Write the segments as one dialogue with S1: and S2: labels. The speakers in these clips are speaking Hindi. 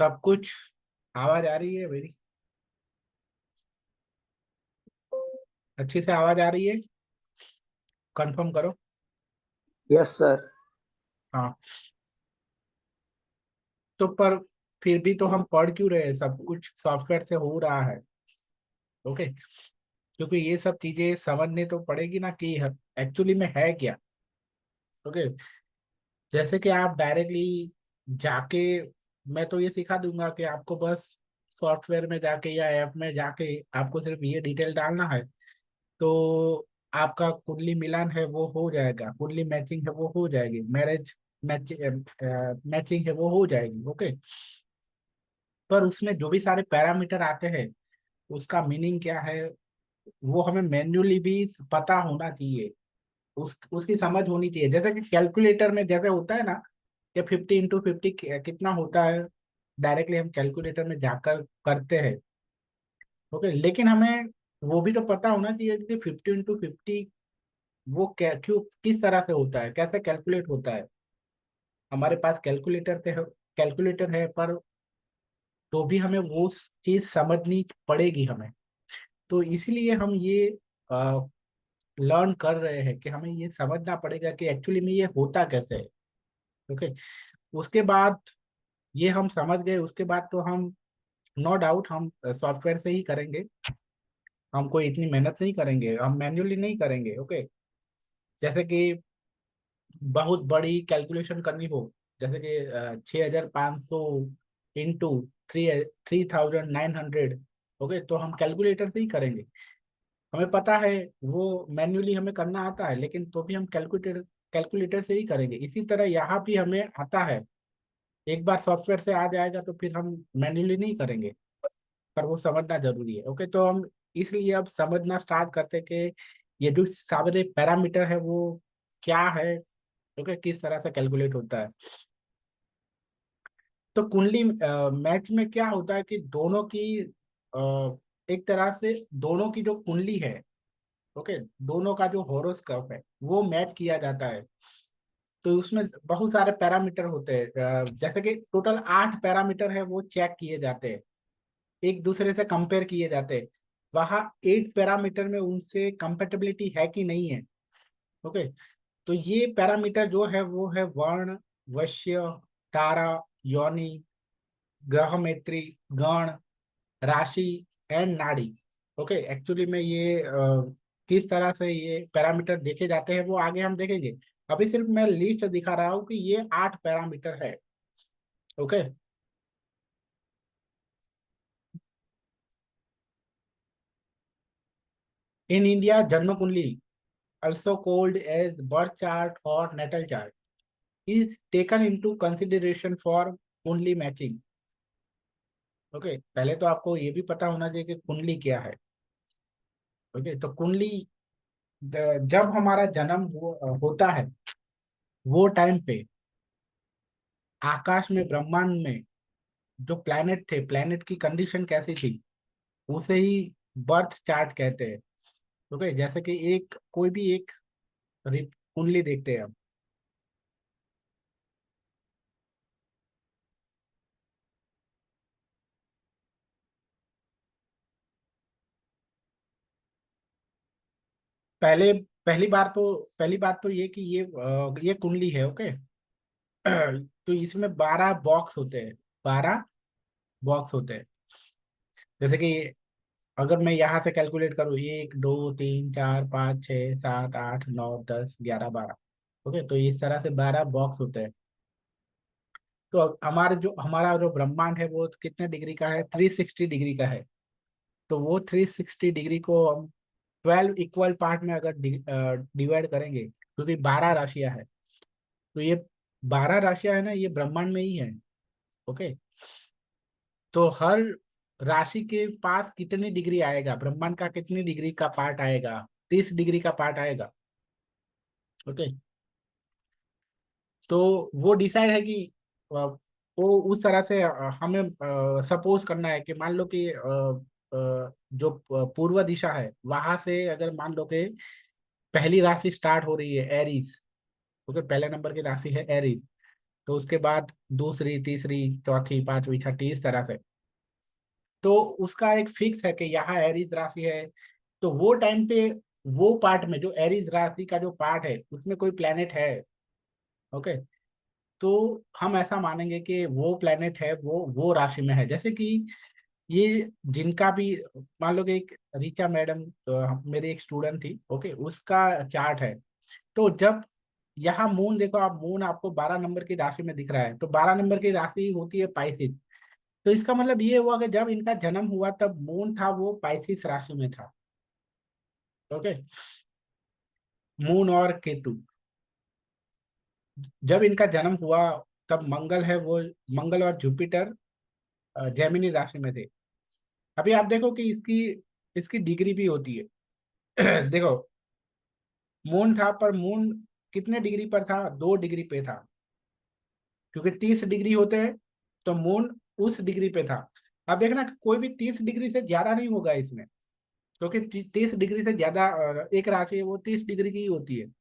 S1: सब कुछ। आवाज आ रही है मेरी? अच्छी से आवाज आ रही है? कंफर्म करो।
S2: Yes sir.
S1: हाँ। तो पर फिर भी तो हम पढ़ क्यों रहे हैं? सब कुछ सॉफ्टवेयर से हो रहा है। ओके। क्योंकि ये सब चीजें समझने तो पड़ेगी ना कि एक्चुअली में है क्या। ओके। जैसे कि आप डायरेक्टली जाके, मैं तो ये सिखा दूंगा कि आपको बस सॉफ्टवेयर में जाके या ऐप में जाके आपको सिर्फ ये डिटेल डालना है, तो आपका कुंडली मिलान है वो हो जाएगा, कुंडली मैचिंग है वो हो जाएगी, मैरिज मैचिंग है वो हो जाएगी। ओके। पर उसमें जो भी सारे पैरामीटर आते हैं, उसका मीनिंग क्या है, वो हमें मैन्युअली भी पता होना चाहिए। उसकी समझ होनी चाहिए। जैसे कि कैलकुलेटर में जैसे होता है ना कि 50 × 50 कितना होता है, डायरेक्टली हम कैलकुलेटर में जाकर करते हैं। ओके। लेकिन हमें वो भी तो पता होना चाहिए कि 50 × 50 वो क्या, क्यों, किस तरह से होता है, कैसे कैलकुलेट होता है। हमारे पास कैलकुलेटर है, पर तो भी हमें वो चीज समझनी पड़ेगी हमें। तो इसलिए हम ये लर्न कर रहे हैं कि हमें ये समझना पड़ेगा कि एक्चुअली में ये होता कैसे है। ओके। उसके बाद ये हम समझ गए, उसके बाद तो हम नो डाउट हम सॉफ्टवेयर से ही करेंगे। हम कोई इतनी मेहनत नहीं करेंगे, हम मैन्युअली नहीं करेंगे। ओके। जैसे कि बहुत बड़ी कैलकुलेशन करनी हो, जैसे कि 6500 इंटू 3900। ओके। तो हम कैलकुलेटर से ही करेंगे। हमें पता है वो मैन्युअली हमें करना आता है, लेकिन तो भी हम कैलकुलेटर कैलकुलेटर से ही करेंगे। इसी तरह यहाँ भी हमें आता है। एक बार सॉफ्टवेयर से आ जाएगा तो फिर हम मैन्युअली नहीं करेंगे, पर वो समझना जरूरी है। ओके। तो हम इसलिए अब समझना स्टार्ट करते हैं कि ये जो सारे पैरामीटर है वो क्या है। ओके। किस तरह से कैलकुलेट होता है। तो कुंडली मैच में क्या होता है कि दोनों की एक तरह से दोनों की जो कुंडली है, ओके, दोनों का जो हॉरोस्कोप है वो मैच किया जाता है। तो उसमें बहुत सारे पैरामीटर होते हैं। जैसे कि टोटल 8 पैरामीटर है वो चेक किए जाते हैं, एक दूसरे से कंपेयर किए जाते हैं। वहाँ 8 पैरामीटर में उनसे कंपेटेबिलिटी है कि नहीं है। ओके। तो ये पैरामीटर जो है वो है वर्ण, वश्य, तारा, योनि, ग्रह मैत्री, गण, राशि एंड नाड़ी। ओके। एक्चुअली में ये किस तरह से ये पैरामीटर देखे जाते हैं वो आगे हम देखेंगे। अभी सिर्फ मैं लिस्ट दिखा रहा हूँ कि ये 8 पैरामीटर है। ओके। इन इंडिया जन्म कुंडली, also called as birth chart or natal chart, is taken into consideration for कुंडली मैचिंग। ओके। पहले तो आपको ये भी पता होना चाहिए कि कुंडली क्या है। ओके। तो कुंडली जब हमारा जन्म होता है, वो टाइम पे आकाश में, ब्रह्मांड में जो प्लैनेट थे, प्लैनेट की कंडीशन कैसी थी, उसे ही बर्थ चार्ट कहते हैं। ओके। जैसे कि एक कोई भी एक कुंडली देखते हैं हम। पहले पहली बात तो ये कि ये कुंडली है। ओके। तो इसमें 12 बॉक्स होते हैं, 12 बॉक्स होते हैं। जैसे कि अगर मैं यहाँ से कैलकुलेट करूँ, 1 2 3 4 5 6 7 8 9 10 11 12। ओके। तो इस तरह से 12 बॉक्स होते हैं। तो अब हमारा जो ब्रह्मांड है वो कितने डिग्री का है? 360 डिग्री का है। तो वो 360 डिग्री को हम 12 इक्वल पार्ट में अगर डिवाइड करेंगे, क्योंकि 12 राशियां है, तो ये 12 राशियां है ना, ये ब्रह्मांड में ही है। ओके। तो हर राशि के पास कितनी डिग्री आएगा, ब्रह्मांड का कितनी डिग्री का पार्ट आएगा? 30 डिग्री का पार्ट आएगा। ओके। तो वो डिसाइड है कि वो उस तरह से हमें सपोज करना है कि मान लो कि जो पूर्व दिशा है वहां से अगर मान लो कि पहली राशि स्टार्ट हो रही है एरीज। ओके। पहले नंबर की राशि है एरीज। तो उसके बाद दूसरी, तीसरी, चौथी, पांचवी, छठी, इस तरह से। तो उसका एक फिक्स है कि यहाँ एरीज राशि है। तो वो टाइम पे वो पार्ट में, जो एरीज राशि का जो पार्ट है, उसमें कोई प्लेनेट है। ओके। तो हम ऐसा मानेंगे कि वो प्लेनेट है, वो राशि में है। जैसे कि ये जिनका भी, मान लो कि एक रीचा मैडम, मेरी एक स्टूडेंट थी, ओके, उसका चार्ट है। तो जब यहाँ मून देखो आप, मून आपको 12 नंबर की राशि में दिख रहा है, तो 12 नंबर की राशि होती है पाइसिस। तो इसका मतलब ये हुआ कि जब इनका जन्म हुआ तब मून था वो पाइसिस राशि में था। ओके। मून और केतु, जब इनका जन्म हुआ तब मंगल है वो, मंगल और जुपिटर जेमिनी राशि में थे। अभी आप देखो कि इसकी इसकी डिग्री भी होती है। देखो, मून था, पर मून कितने डिग्री पर था? 2 डिग्री पे था, क्योंकि 30 डिग्री होते हैं। तो मून उस डिग्री पे था। अब देखना कि कोई भी 30 डिग्री से ज्यादा नहीं होगा इसमें, क्योंकि 30 डिग्री से ज्यादा एक राशि है वो 30 डिग्री की ही होती है।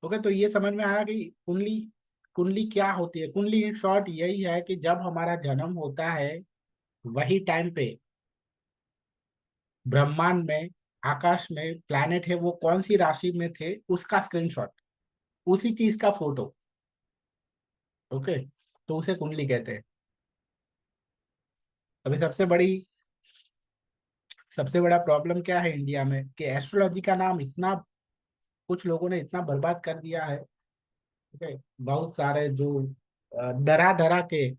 S1: ओके, तो ये समझ में आया कि कुंडली, कुंडली क्या होती है। कुंडली इन शॉर्ट यही है कि जब हमारा जन्म होता है वही टाइम पे ब्रह्मांड में, आकाश में प्लैनेट है वो कौन सी राशि में थे उसका स्क्रीनशॉट, उसी चीज का फोटो। ओके, तो उसे कुंडली कहते हैं। अभी सबसे बड़ा प्रॉब्लम क्या है इंडिया में, कि एस्ट्रोलॉजी का नाम इतना, कुछ लोगों ने इतना बर्बाद कर दिया है। ओके, बहुत सारे जो डरा डरा के,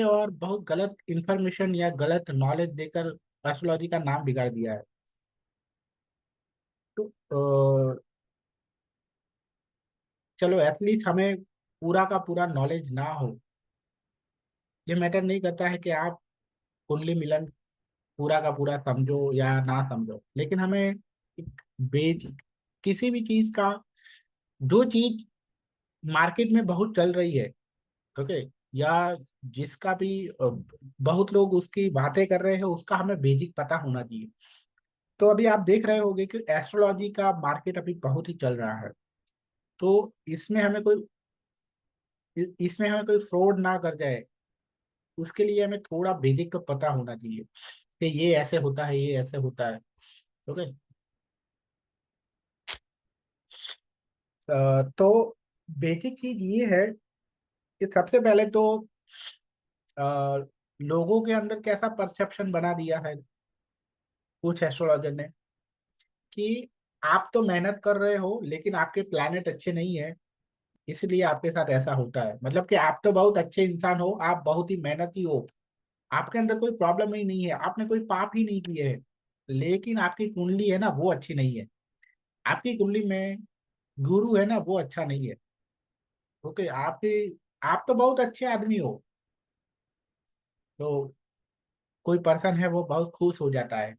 S1: और बहुत गलत इंफॉर्मेशन या गलत नॉलेज देकर एस्ट्रोलॉजी का नाम बिगाड़ दिया है। तो चलो एटलीस्ट हमें पूरा का पूरा नॉलेज ना हो, ये मैटर नहीं करता है कि आप कुंडली मिलन पूरा का पूरा समझो या ना समझो, लेकिन हमें एक बेज, किसी भी चीज का, जो चीज मार्केट में बहुत चल रही है, ओके, या जिसका भी बहुत लोग उसकी बातें कर रहे हैं, उसका हमें बेसिक पता होना चाहिए। तो अभी आप देख रहे होंगे कि एस्ट्रोलॉजी का मार्केट अभी बहुत ही चल रहा है। तो इसमें हमें कोई इसमें हमें कोई फ्रॉड ना कर जाए, उसके लिए हमें थोड़ा बेसिक तो पता होना चाहिए कि ये ऐसे होता है, ये ऐसे होता है। ओके। तो बेसिक चीज ये है कि सबसे पहले तो अ, लोगों के अंदर कैसा परसेप्शन बना दिया है कुछ एस्ट्रोलॉजर ने, कि आप तो मेहनत कर रहे हो लेकिन आपके प्लैनेट अच्छे नहीं है, इसलिए आपके साथ ऐसा होता है। मतलब कि आप तो बहुत अच्छे इंसान हो, आप बहुत ही मेहनती हो, आपके अंदर कोई प्रॉब्लम ही नहीं है, आपने कोई पाप ही नहीं किए है, लेकिन आपकी कुंडली है ना वो अच्छी नहीं है, आपकी कुंडली में गुरु है ना वो अच्छा नहीं है। ओके, आपके, आप तो बहुत अच्छे आदमी हो, तो कोई पर्सन है वो बहुत खुश हो जाता है।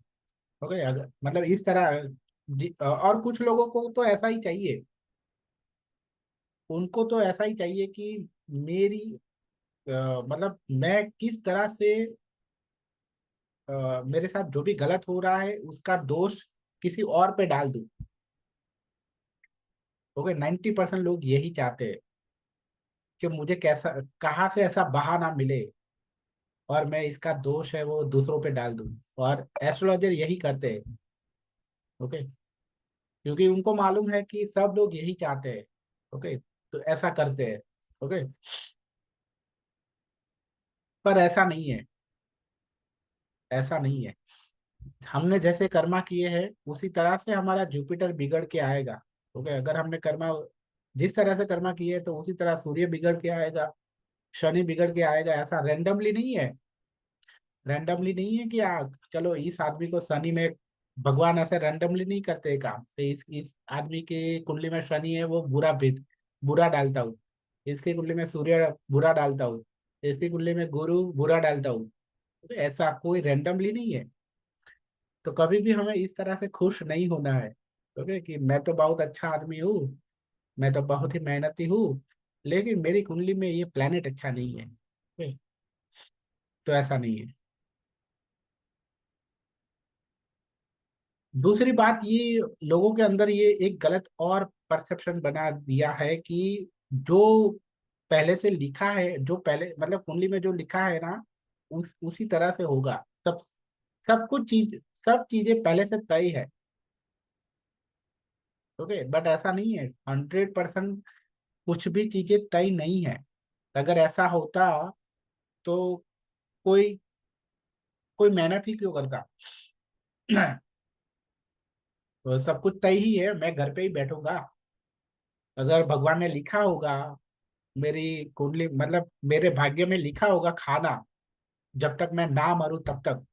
S1: ओके, अगर मतलब इस तरह और कुछ लोगों को तो ऐसा ही चाहिए, उनको तो ऐसा ही चाहिए कि मेरी मतलब मैं किस तरह से मेरे साथ जो भी गलत हो रहा है उसका दोष किसी और पे डाल दूं। ओके, 90% लोग यही चाहते हैं कि मुझे कैसा, कहाँ से ऐसा बहाना मिले और मैं इसका दोष है वो दूसरों पे डाल दूं। और एस्ट्रोलॉजर यही करते हैं। ओके, क्योंकि उनको मालूम है कि सब लोग यही चाहते हैं। ओके, तो ऐसा करते हैं। ओके, पर ऐसा नहीं है, ऐसा नहीं है। हमने जैसे कर्मा किए हैं उसी तरह से हमारा जुपिटर बिगड़ के आएगा। ओके, अगर हमने कर्मा जिस तरह से कर्मा किए हैं, तो उसी तरह सूर्य बिगड़ के आएगा, शनि बिगड़ के आएगा। ऐसा रैंडमली नहीं है, रैंडमली नहीं है कि चलो इस आदमी को शनि में, भगवान ऐसे रैंडमली नहीं करते काम। तो इस आदमी के कुंडली में शनि है वो बुरा डालता हूँ, इसकी कुंडली में सूर्य बुरा डालता हूँ, इसकी कुंडली में गुरु बुरा डालता हूँ। तो ऐसा कोई रैंडमली नहीं है। तो कभी भी हमें इस तरह से खुश नहीं होना है। ओके, कि मैं तो बहुत अच्छा आदमी हूँ, मैं तो बहुत ही मेहनती हूँ, लेकिन मेरी कुंडली में ये प्लेनेट अच्छा नहीं है। ओके, तो ऐसा नहीं है। दूसरी बात ये, लोगों के अंदर ये एक गलत और परसेप्शन बना दिया है कि जो पहले से लिखा है, जो पहले मतलब कुंडली में जो लिखा है ना, उसी तरह से होगा। सब सब कुछ चीज सब चीजें पहले से तय है। ओके, बट ऐसा नहीं है, 100% कुछ भी चीजें तय नहीं है। अगर ऐसा होता तो कोई कोई मेहनत ही क्यों करता। तो सब कुछ तय ही है, मैं घर पे ही बैठूंगा। अगर भगवान ने लिखा होगा, मेरी कुंडली मतलब मेरे भाग्य में लिखा होगा खाना, जब तक मैं ना मरूं तब तक,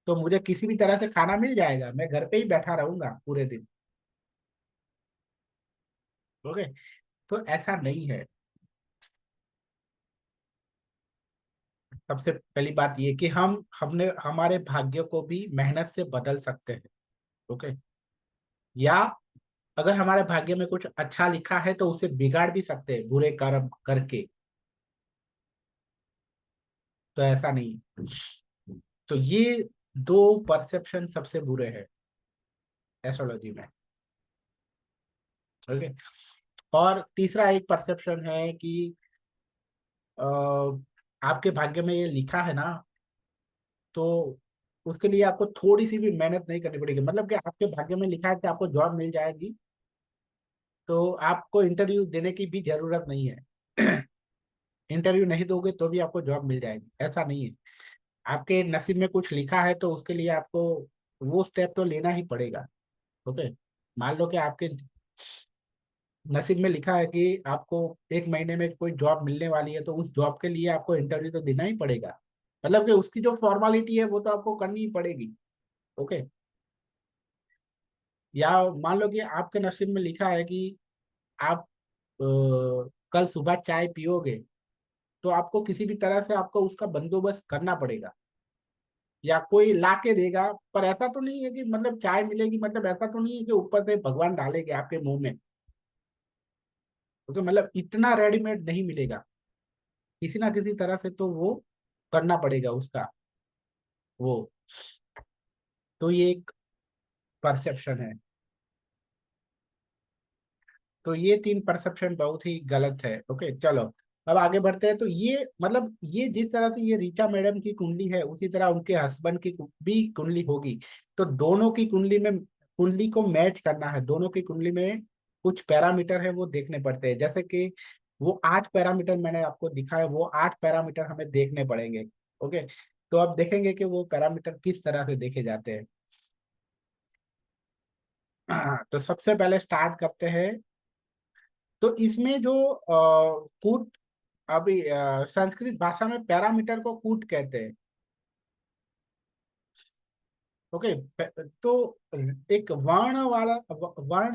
S1: तो मुझे किसी भी तरह से खाना मिल जाएगा, मैं घर पे ही बैठा रहूंगा पूरे दिन। ओके, तो ऐसा नहीं है। सबसे पहली बात ये कि हमने हमारे भाग्य को भी मेहनत से बदल सकते हैं। ओके, या अगर हमारे भाग्य में कुछ अच्छा लिखा है तो उसे बिगाड़ भी सकते हैं बुरे कर्म करके। तो ऐसा नहीं। तो ये दो परसेप्शन सबसे बुरे हैं एस्ट्रोलॉजी में। ओके, और तीसरा एक परसेप्शन है कि अ, आपके भाग्य में ये लिखा है ना, तो उसके लिए आपको थोड़ी सी भी मेहनत नहीं करनी पड़ेगी। मतलब कि आपके भाग्य में लिखा है कि आपको जॉब मिल जाएगी, तो आपको इंटरव्यू देने की भी जरूरत नहीं है। इंटरव्यू नहीं दोगे तो भी आपको जॉब मिल जाएगी, ऐसा नहीं है। आपके नसीब में कुछ लिखा है तो उसके लिए आपको वो स्टेप तो लेना ही पड़ेगा। ओके, मान लो कि आपके नसीब में लिखा है कि आपको 1 महीने में कोई जॉब मिलने वाली है, तो उस जॉब के लिए आपको इंटरव्यू तो देना ही पड़ेगा। मतलब कि उसकी जो फॉर्मेलिटी है वो तो आपको करनी ही पड़ेगी। ओके, या मान लो कि आपके नसीब में लिखा है कि आप कल सुबह चाय पियोगे, तो आपको किसी भी तरह से आपको उसका बंदोबस्त करना पड़ेगा, या कोई ला के देगा। पर ऐसा तो नहीं है कि मतलब चाय मिलेगी, मतलब ऐसा तो नहीं है कि ऊपर से भगवान डालेंगे आपके मुंह में। क्योंकि मतलब इतना रेडीमेड नहीं मिलेगा, किसी ना किसी तरह से तो वो करना पड़ेगा उसका वो। तो ये एक परसेप्शन है। तो ये 3 परसेप्शन बहुत ही गलत है। ओके, चलो अब आगे बढ़ते हैं। तो ये मतलब ये जिस तरह से ये रीचा मैडम की कुंडली है, उसी तरह उनके हस्बैंड की भी कुंडली होगी। तो दोनों की कुंडली में, कुंडली को मैच करना है, दोनों की कुंडली में कुछ पैरामीटर है वो देखने पड़ते हैं। जैसे कि वो 8 पैरामीटर मैंने आपको दिखाया, वो 8 पैरामीटर हमें देखने पड़ेंगे। ओके, तो अब देखेंगे कि वो पैरामीटर किस तरह से देखे जाते हैं। तो सबसे पहले स्टार्ट करते हैं। तो इसमें जो कूट, अभी संस्कृत भाषा में पैरामीटर को कूट कहते हैं। ओके, तो एक वर्ण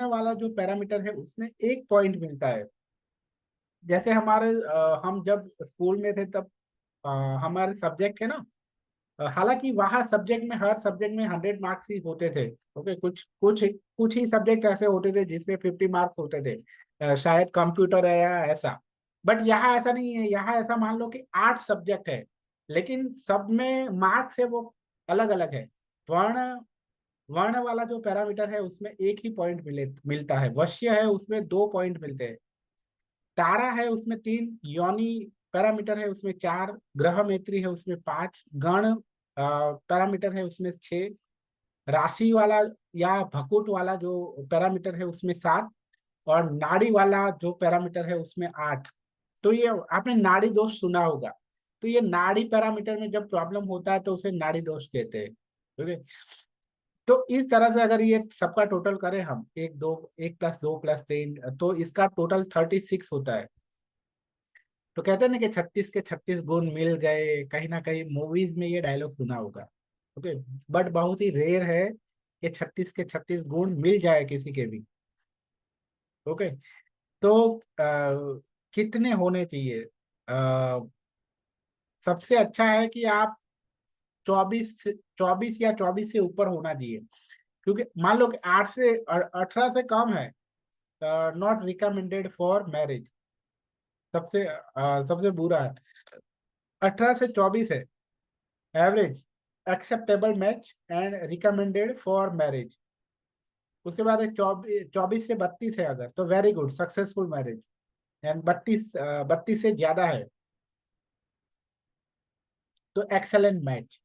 S1: वाला जो पैरामीटर है उसमें 1 पॉइंट मिलता है। जैसे हम जब स्कूल में थे तब अ, हमारे सब्जेक्ट है ना, हालांकि वहाँ सब्जेक्ट में, हर सब्जेक्ट में 100 मार्क्स ही होते थे। ओके, कुछ कुछ कुछ ही सब्जेक्ट ऐसे होते थे जिसमें 50 मार्क्स होते थे। शायद कंप्यूटर है या ऐसा। बट यहाँ ऐसा नहीं है, यहाँ ऐसा मान लो कि 8 सब्जेक्ट है, लेकिन सब में मार्क्स है वो अलग अलग है। वर्ण वर्ण वाला जो पैरामीटर है उसमें एक ही पॉइंट मिलता है। वश्य है उसमें 2 पॉइंट मिलते हैं। तारा है उसमें 3, योनि पैरामीटर है उसमें 4, ग्रह मैत्री है उसमें 5, गण पैरामीटर है उसमें 6, राशि वाला या भकुट वाला जो पैरामीटर है उसमें 7, और नाड़ी वाला जो पैरामीटर है उसमें 8। तो ये आपने नाड़ी दोष सुना होगा। तो ये नाड़ी पैरामीटर में जब प्रॉब्लम होता है तो उसे नाड़ी दोष कहते हैं। ओके, तो इस तरह से अगर ये सबका टोटल करें हम, 1 प्लस 2 प्लस 3, तो इसका टोटल 36 होता है। तो कहते हैं ना कि 36 के 36 गुण मिल गए, कहीं ना कहीं मूवीज में ये डायलॉग सुना होगा। ओके, बट बहुत ही रेयर है कि 36 के 36 गुण मिल जाए किसी के भी। ओके, तो कितने होने चाहिए? आ, सबसे अच्छा है कि आप 24 या 24 से ऊपर होना चाहिए। क्योंकि मान लो कि 8 से 18 से कम है, नॉट रिकमेंडेड फॉर मैरिज। सबसे बुरा है। 18 से 24 है average, acceptable match and recommended for marriage. उसके बाद है 24 से 32 है अगर, तो very good, successful marriage. And 32 से ज्यादा है तो एक्सेलेंट मैच।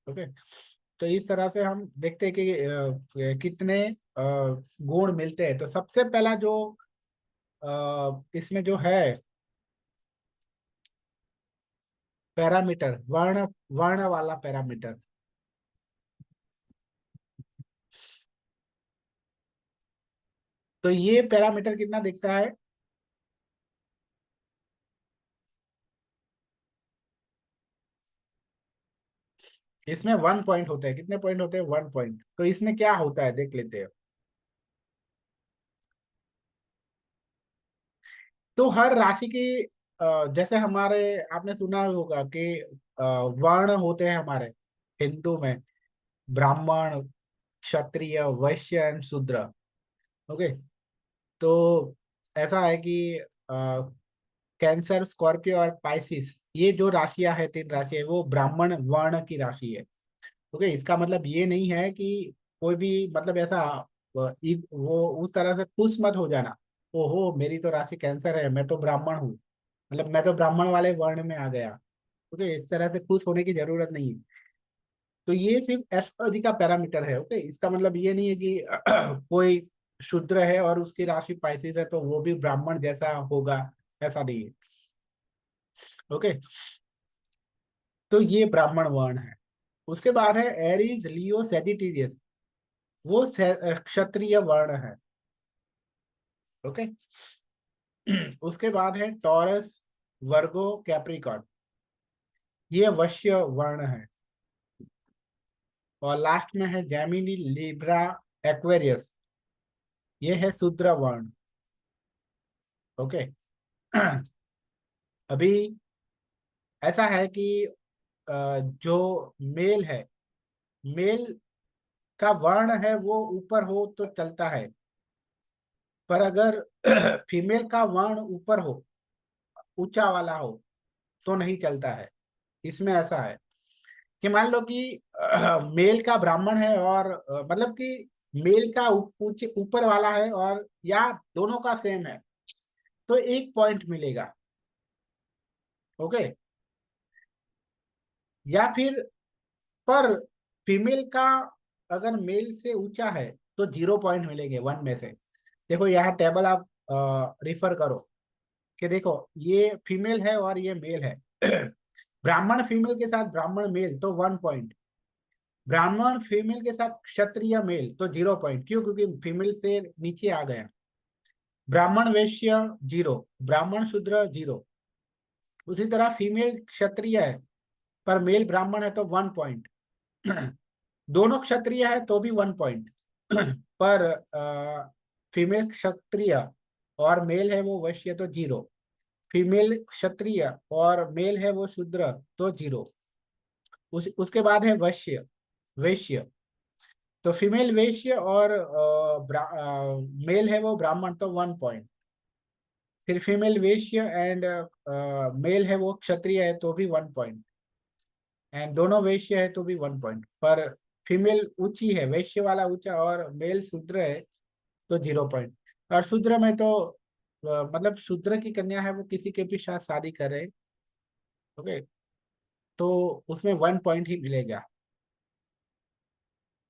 S1: ओके। तो इस तरह से हम देखते हैं कि कितने गुण मिलते हैं। तो सबसे पहला जो इसमें जो है पैरामीटर, वर्ण, वर्ण वाला पैरामीटर। तो ये पैरामीटर कितना दिखता है? इसमें 1 पॉइंट होता है। कितने पॉइंट होते हैं? 1 पॉइंट। तो इसमें क्या होता है देख लेते हैं। तो हर राशि की जैसे हमारे, आपने सुना होगा कि वर्ण होते हैं हमारे हिंदू में, ब्राह्मण, क्षत्रिय, वैश्य एंड शूद्र। ओके। तो ऐसा है कि कैंसर, स्कॉर्पियो और पाइसिस, ये जो राशियां है, 3 राशि है, वो ब्राह्मण वर्ण की राशि है। ओके। इसका मतलब ये नहीं है कि कोई भी, मतलब ऐसा वो उस तरह से खुश मत हो जाना, ओहो मेरी तो राशि कैंसर है, मैं तो ब्राह्मण हूँ, मतलब मैं तो ब्राह्मण वाले वर्ण में आ गया। ओके। इस तरह से खुश होने की जरूरत नहीं है। तो ये सिर्फ एस्ट्रोलॉजी का पैरामीटर है। ओके। इसका मतलब ये नहीं है कि कोई शूद्र है और उसकी राशि पाइसेस है तो वो भी ब्राह्मण जैसा होगा, ऐसा नहीं है। ओके। तो ये ब्राह्मण वर्ण है। उसके बाद है एरीज, लियो, सेजिटेरियस, वो क्षत्रिय वर्ण है। ओके। उसके बाद है टॉरस, वर्गो, कैप्रिकॉर्न, ये वैश्य वर्ण है। और लास्ट में है जेमिनी, लिब्रा, एक्वेरियस, ये है शूद्र वर्ण। ओके। अभी ऐसा है कि जो मेल है, मेल का वर्ण है वो ऊपर हो तो चलता है, पर अगर फीमेल का वर्ण ऊपर हो, ऊंचा वाला हो, तो नहीं चलता है। इसमें ऐसा है कि मान लो कि मेल का ब्राह्मण है और मतलब कि मेल का ऊंचे ऊपर वाला है, और या दोनों का सेम है, तो 1 पॉइंट मिलेगा। ओके। या फिर, पर फीमेल का अगर मेल से ऊंचा है तो 0 पॉइंट मिलेंगे 1 में से। देखो यहाँ टेबल आप रिफर करो कि देखो ये फीमेल है और ये मेल है। ब्राह्मण फीमेल के साथ ब्राह्मण मेल तो 1 पॉइंट, ब्राह्मण फीमेल के साथ क्षत्रिय मेल तो 0 पॉइंट, क्यों? क्योंकि फीमेल से नीचे आ गया। ब्राह्मण वैश्य 0, ब्राह्मण शूद्र 0। उसी तरह फीमेल क्षत्रिय है पर मेल ब्राह्मण है तो 1 पॉइंट। दोनों क्षत्रिय है तो भी 1 पॉइंट। पर फीमेल क्षत्रिय और मेल है वो वैश्य तो 0, फीमेल क्षत्रिय और मेल है वो शूद्र तो 0। उसके बाद है वैश्य, वैश्य, तो फीमेल वैश्य और मेल है वो ब्राह्मण तो 1 पॉइंट। फिर फीमेल वैश्य एंड मेल है वो क्षत्रिय है तो भी 1 पॉइंट, एंड दोनों वैश्य है तो भी 1 पॉइंट। पर फीमेल ऊंची है, वैश्य वाला ऊंचा, और मेल शूद्र है तो 0 पॉइंट। और शूद्र में तो मतलब शूद्र की कन्या है वो किसी के भी साथ शादी करे, ओके, तो उसमें 1 पॉइंट ही मिलेगा।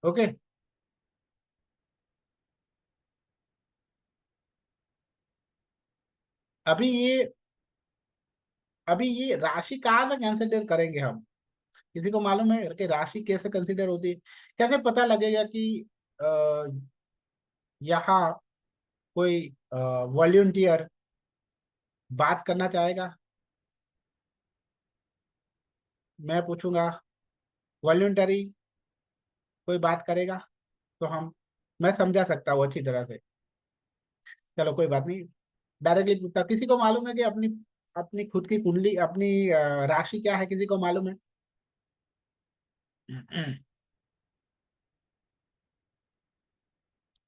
S1: ओके। अभी ये अभी ये राशि कहाँ से कंसिडर करेंगे हम? किसी को मालूम है कि राशि कैसे कंसिडर होती है? कैसे पता लगेगा कि अ, यहाँ कोई वॉल्यूंटियर बात करना चाहेगा? मैं पूछूंगा, वॉल्यूंटरी कोई बात करेगा तो हम, मैं समझा सकता हूँ अच्छी तरह से। चलो कोई बात नहीं, डायरेक्टली पूछता, किसी को मालूम है कि अपनी अपनी खुद की कुंडली, अपनी राशि क्या है? किसी को मालूम है?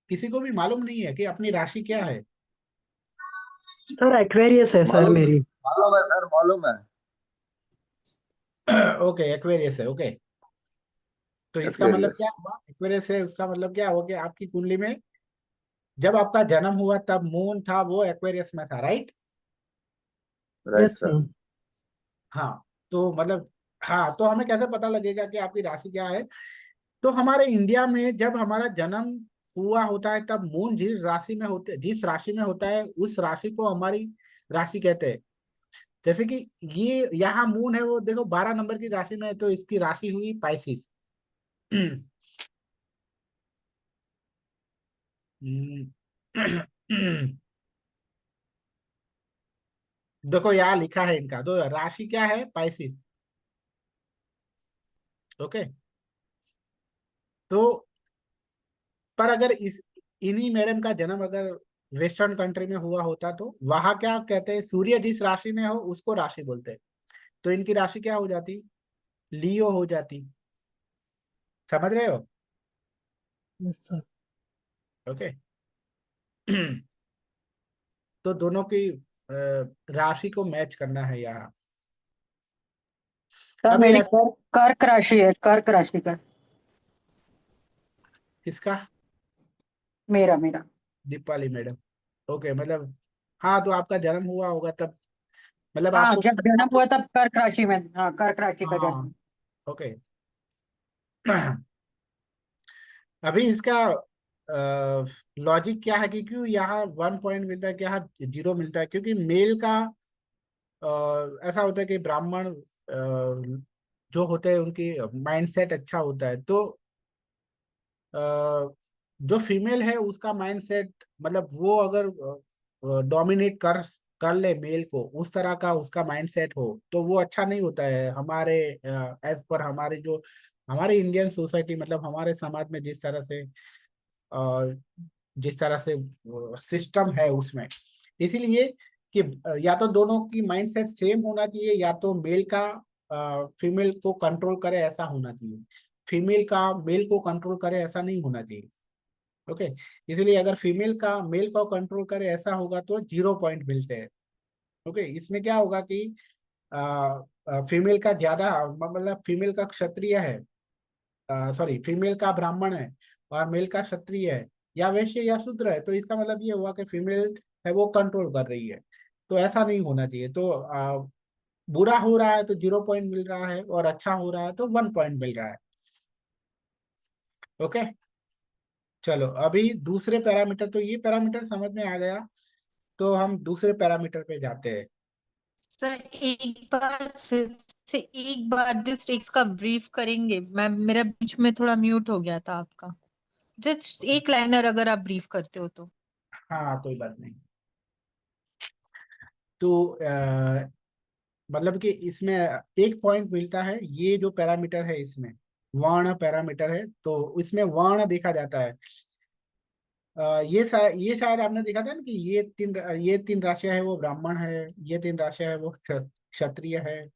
S1: किसी को भी मालूम नहीं है कि अपनी राशि क्या है?
S3: सर एक्वेरियस है सर
S2: मालूम
S3: मेरी।
S2: मालूम है सर, मालूम है।
S1: ओके, एक्वेरियस है। ओके। तो इसका मतलब
S2: एक्वेरियस।
S1: क्या हुआ, एक्वेरियस है उसका मतलब क्या हुआ कि आपकी कुंडली में जब आपका जन्म हुआ तब मून था वो एक्वेरियस में था, right.
S2: Right
S3: Yes,
S2: sir.
S3: sir.
S1: हाँ, तो मतलब, हाँ, तो हमें कैसे पता लगेगा कि आपकी राशि क्या है। तो हमारे इंडिया में जब हमारा जन्म हुआ होता है तब मून जिस राशि में होता है उस राशि को हमारी राशि कहते हैं। जैसे कि ये यहाँ मून है वो देखो 12 नंबर की राशि में है, तो इसकी राशि हुई पाइसिस। देखो यहाँ लिखा है इनका, तो राशि क्या है, पाइसिस। ओके। तो पर अगर इस इन्हीं मैडम का जन्म अगर वेस्टर्न कंट्री में हुआ होता तो वहां क्या कहते हैं, सूर्य जिस राशि में हो उसको राशि बोलते हैं। तो इनकी राशि क्या हो जाती, लियो हो जाती। समझ रहे हो।
S3: Yes, sir.
S1: ओके। तो दोनों की राशि को मैच करना है यहाँ।
S4: सर
S1: अभी
S4: मेरी
S1: ऐसा,
S4: कर्क राशि है, कर्क राशि का।
S1: किसका,
S4: मेरा मेरा
S1: दीपाली मैडम। ओके, मतलब हाँ, तो आपका जन्म हुआ होगा तब, मतलब
S4: हाँ,
S1: आपको,
S4: जब जन्म
S1: आपको
S4: हुआ तब कर्क राशि में, हाँ कर्क राशि का
S1: हाँ,
S4: जन्म।
S1: ओके। अभी इसका लॉजिक क्या है कि क्यों यहाँ 1 पॉइंट मिलता है, क्या यहाँ 0 मिलता है, क्योंकि मेल का ऐसा होता है कि ब्राह्मण जो होते हैं उनकी माइंडसेट अच्छा होता है। तो जो फीमेल है उसका माइंडसेट, मतलब वो अगर डोमिनेट कर ले मेल को, उस तरह का उसका माइंडसेट हो तो वो अच्छा नहीं होता है। हमारे एज पर हमारे जो हमारे इंडियन सोसाइटी, मतलब हमारे समाज में अ, जिस तरह से सिस्टम है उसमें, इसीलिए कि या तो दोनों की माइंडसेट सेम होना चाहिए, या तो मेल का फीमेल को कंट्रोल करे ऐसा होना चाहिए, फीमेल का मेल को कंट्रोल करे ऐसा नहीं होना चाहिए। ओके। इसलिए अगर फीमेल का मेल को कंट्रोल करे ऐसा होगा तो 0 पॉइंट मिलते हैं। ओके। इसमें क्या होगा कि फीमेल का ज्यादा, मतलब फीमेल का क्षत्रिय है, सॉरी, फीमेल का ब्राह्मण है और मेल का क्षत्रिय है, या वैश्य या शूद्र है, तो इसका मतलब ये हुआ कि फीमेल है वो कंट्रोल कर रही है। तो ऐसा नहीं होना चाहिए। तो बुरा हो रहा है तो 0 पॉइंट मिल रहा है, और अच्छा हो रहा है तो 1 पॉइंट मिल रहा है। ओके। चलो अभी दूसरे पैरामीटर, तो ये पैरामीटर समझ में आ गया, तो हम दूसरे पैरामीटर पे जाते हैं।
S5: सर एक बार फिर से एक बार जस्ट इसका ब्रीफ करेंगे। मैं मेरा बीच में थोड़ा म्यूट हो गया था आपका। जस्ट एक लाइनर अगर आप ब्रीफ करते हो तो।
S1: हाँ, कोई बात नहीं। तो मतलब कि इसमें 1 पॉइंट मिलता है, ये जो पैरामीटर है इसमें वर्ण पैरामीटर है, तो इसमें वर्ण देखा जाता है। ये शायद आपने देखा था ना कि ये तीन राशियां है वो ब्राह्मण है, ये तीन राशियां है वो क्षत्रिय है,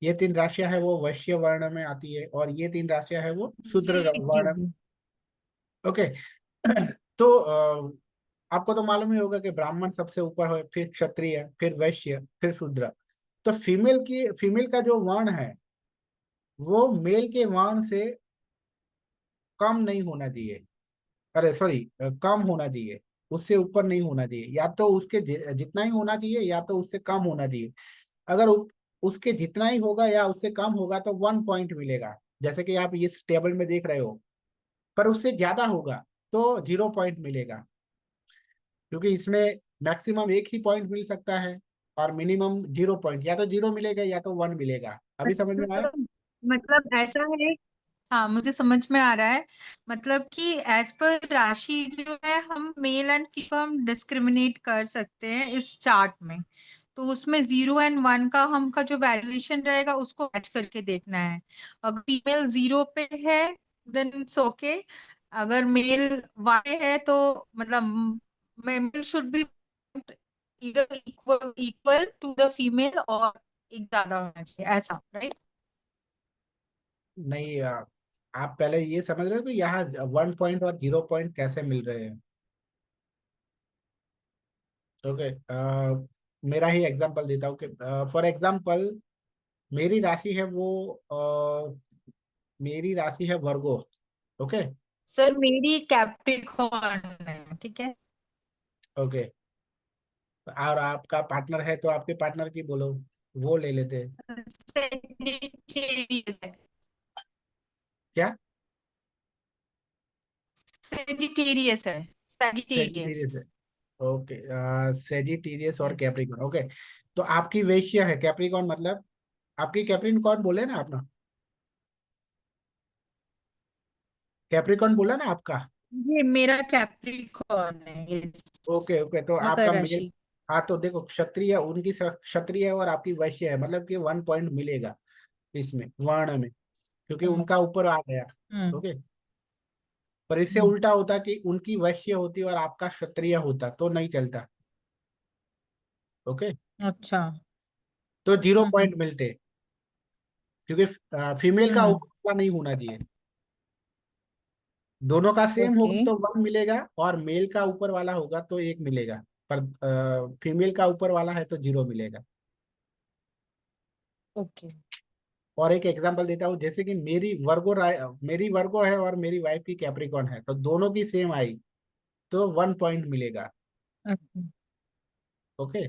S1: ये तीन राशियां है वो वैश्य वर्ण में आती है, और ये तीन राशियां है वो
S5: जी
S1: शूद्र
S5: जी
S1: वर्ण।
S5: जी।
S1: ओके। तो आपको तो मालूम ही होगा कि ब्राह्मण सबसे ऊपर है, फिर क्षत्रिय, फिर वैश्य, फिर शूद्र। तो फीमेल का जो वर्ण है वो मेल के वर्ण से कम नहीं होना चाहिए। अरे सॉरी, कम होना चाहिए, उससे ऊपर नहीं होना चाहिए, या तो उसके जितना ही होना चाहिए या तो उससे कम होना चाहिए। अगर उसके जितना ही होगा या उससे कम होगा तो 1 पॉइंट मिलेगा, जैसे कि आप इस टेबल में देख रहे हो। पर उससे ज्यादा होगा तो 0 पॉइंट मिलेगा, क्योंकि इसमें मैक्सिमम एक ही पॉइंट मिल सकता है, और मिनिमम 0 पॉइंट, या तो 0 मिलेगा या तो 1 मिलेगा। अभी समझ में आया।
S5: मतलब ऐसा है। हाँ, मुझे समझ में आ रहा है। मतलब कि एज पर राशि जो है हम मेल एंड फीमेल हम डिस्क्रिमिनेट कर सकते हैं इस चार्ट में। तो उसमें 0 और 1 का हमका जो वैल्यूएशन रहेगा उसको मैच करके देखना है। अगर फीमेल 0 पे है देन इट्स ओके। अगर मेल वाई है तो मतलब मेल शुड बी इधर equal equal to the female और एक ज्यादा होना चाहिए, ऐसा राइट।
S1: नहीं, आप पहले ये समझ रहे हो कि यहाँ 1 पॉइंट और 0 पॉइंट कैसे मिल रहे हैं। ओके। मेरा ही एग्जांपल देता हूँ कि फॉर एग्जांपल मेरी राशि है वो मेरी राशि है वर्गो। ओके।
S5: सर मेरी कैप्रिकॉर्न है, ठीक है।
S1: ओके, और आपका पार्टनर है तो आपके पार्टनर की बोलो, वो ले लेते हैं।
S5: सेजिटेरियस है।
S1: क्या?
S5: सेजिटेरियस है। सेजिटेरियस।
S1: सेजिटेरियस है। ओके, सेजिटेरियस और
S5: यस।
S1: कैप्रिकॉर्न। ओके, तो आपकी वैश्य है कैप्रिकॉर्न, मतलब आपकी कैप्रिकॉर्न बोले ना आपने, कैप्रिकॉर्न बोला ना आपका।
S5: ये मेरा कैप्रिकॉर्न है, यस।
S1: ओके ओके, तो
S5: मकर
S1: आपका मेल।
S5: राशि।
S1: हाँ, तो देखो क्षत्रिय, उनकी क्षत्रिय है और आपकी वैश्य है, मतलब कि 1 पॉइंट मिलेगा इसमें वर्ण में, क्योंकि
S5: हम्म।
S1: उनका ऊपर आ गया।
S5: हम्म।
S1: ओके, पर इससे
S5: हम्म।
S1: उल्टा होता कि उनकी वैश्य होती और आपका क्षत्रिय होता तो नहीं चलता। ओके,
S5: अच्छा।
S1: तो 0 पॉइंट
S5: हम्म।
S1: मिलते, क्योंकि फीमेल का
S5: हम्म।
S1: ऊपर वाला नहीं होना चाहिए। दोनों का सेम
S5: ओके।
S1: होगा तो 1 मिलेगा, और मेल का ऊपर वाला होगा तो 1 मिलेगा, पर फीमेल का ऊपर वाला है तो 0 मिलेगा।
S5: ओके।
S1: और एक एग्जांपल देता हूँ, जैसे कि मेरी वर्गो है और मेरी वाइफ की कैप्रिकॉन है, तो दोनों की सेम आई तो 1 पॉइंट मिलेगा।
S5: अच्छा।
S1: ओके,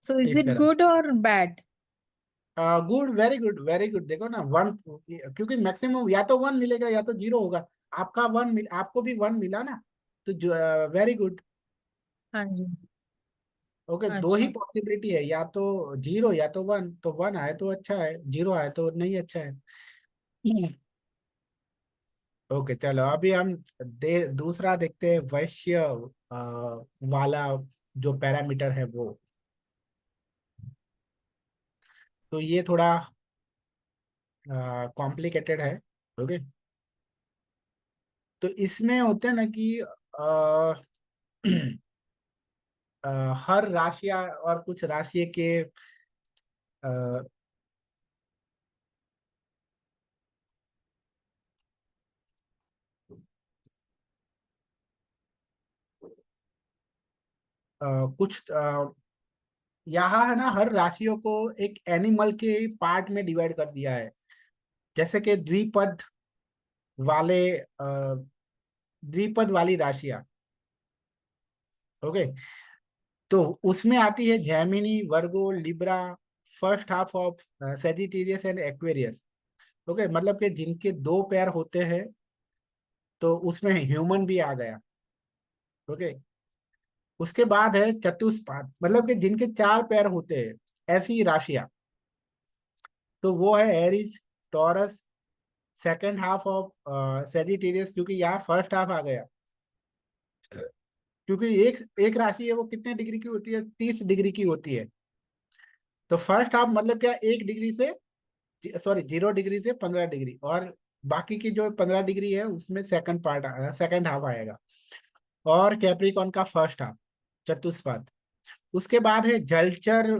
S5: सो इज
S1: इस
S5: इट
S1: तरह।
S5: गुड और bad?
S1: Good, very good very good. देखो ना, 1, क्योंकि मैक्सिमम या तो 1 मिलेगा या तो 0 होगा। आपका 1 आपको भी 1 मिला ना, तो वेरी गुड।
S5: हाँ जी।
S1: ओके, दो ही
S5: अच्छा।
S1: पॉसिबिलिटी है, या तो 0 या तो 1, तो 1 आए तो अच्छा है, 0 आए तो नहीं अच्छा है। ओके, चलो अभी हम दूसरा देखते हैं, वैश्य वाला जो पैरामीटर है वो। तो ये थोड़ा कॉम्प्लिकेटेड है। ओके, तो इसमें होते हैं ना कि हर राशि और कुछ राशि के अ, कुछ यहाँ है ना, हर राशियों को एक एनिमल के पार्ट में डिवाइड कर दिया है। जैसे कि वाले द्विपद वाली राशियां। ओके, तो उसमें आती है Gemini, Virgo, Libra, first half of Sagittarius and Aquarius. Okay, मतलब कि जिनके 2 पैर होते हैं, तो उसमें ह्यूमन भी आ गया। ओके, उसके बाद है चतुष्पाद, मतलब कि जिनके 4 पैर होते हैं, ऐसी राशियां। तो वो है Aries, taurus, second half of Sagittarius, क्योंकि यहाँ फर्स्ट हाफ आ गया, क्योंकि एक एक राशि है वो कितने डिग्री की होती है, 30 डिग्री की होती है। तो फर्स्ट हाफ मतलब क्या, 1 डिग्री से, सॉरी 0 डिग्री से 15 डिग्री, और बाकी की जो 15 डिग्री है उसमें सेकंड हाफ आएगा। और कैप्रिकॉन का फर्स्ट हाफ, चतुष्पाद। उसके बाद है जलचर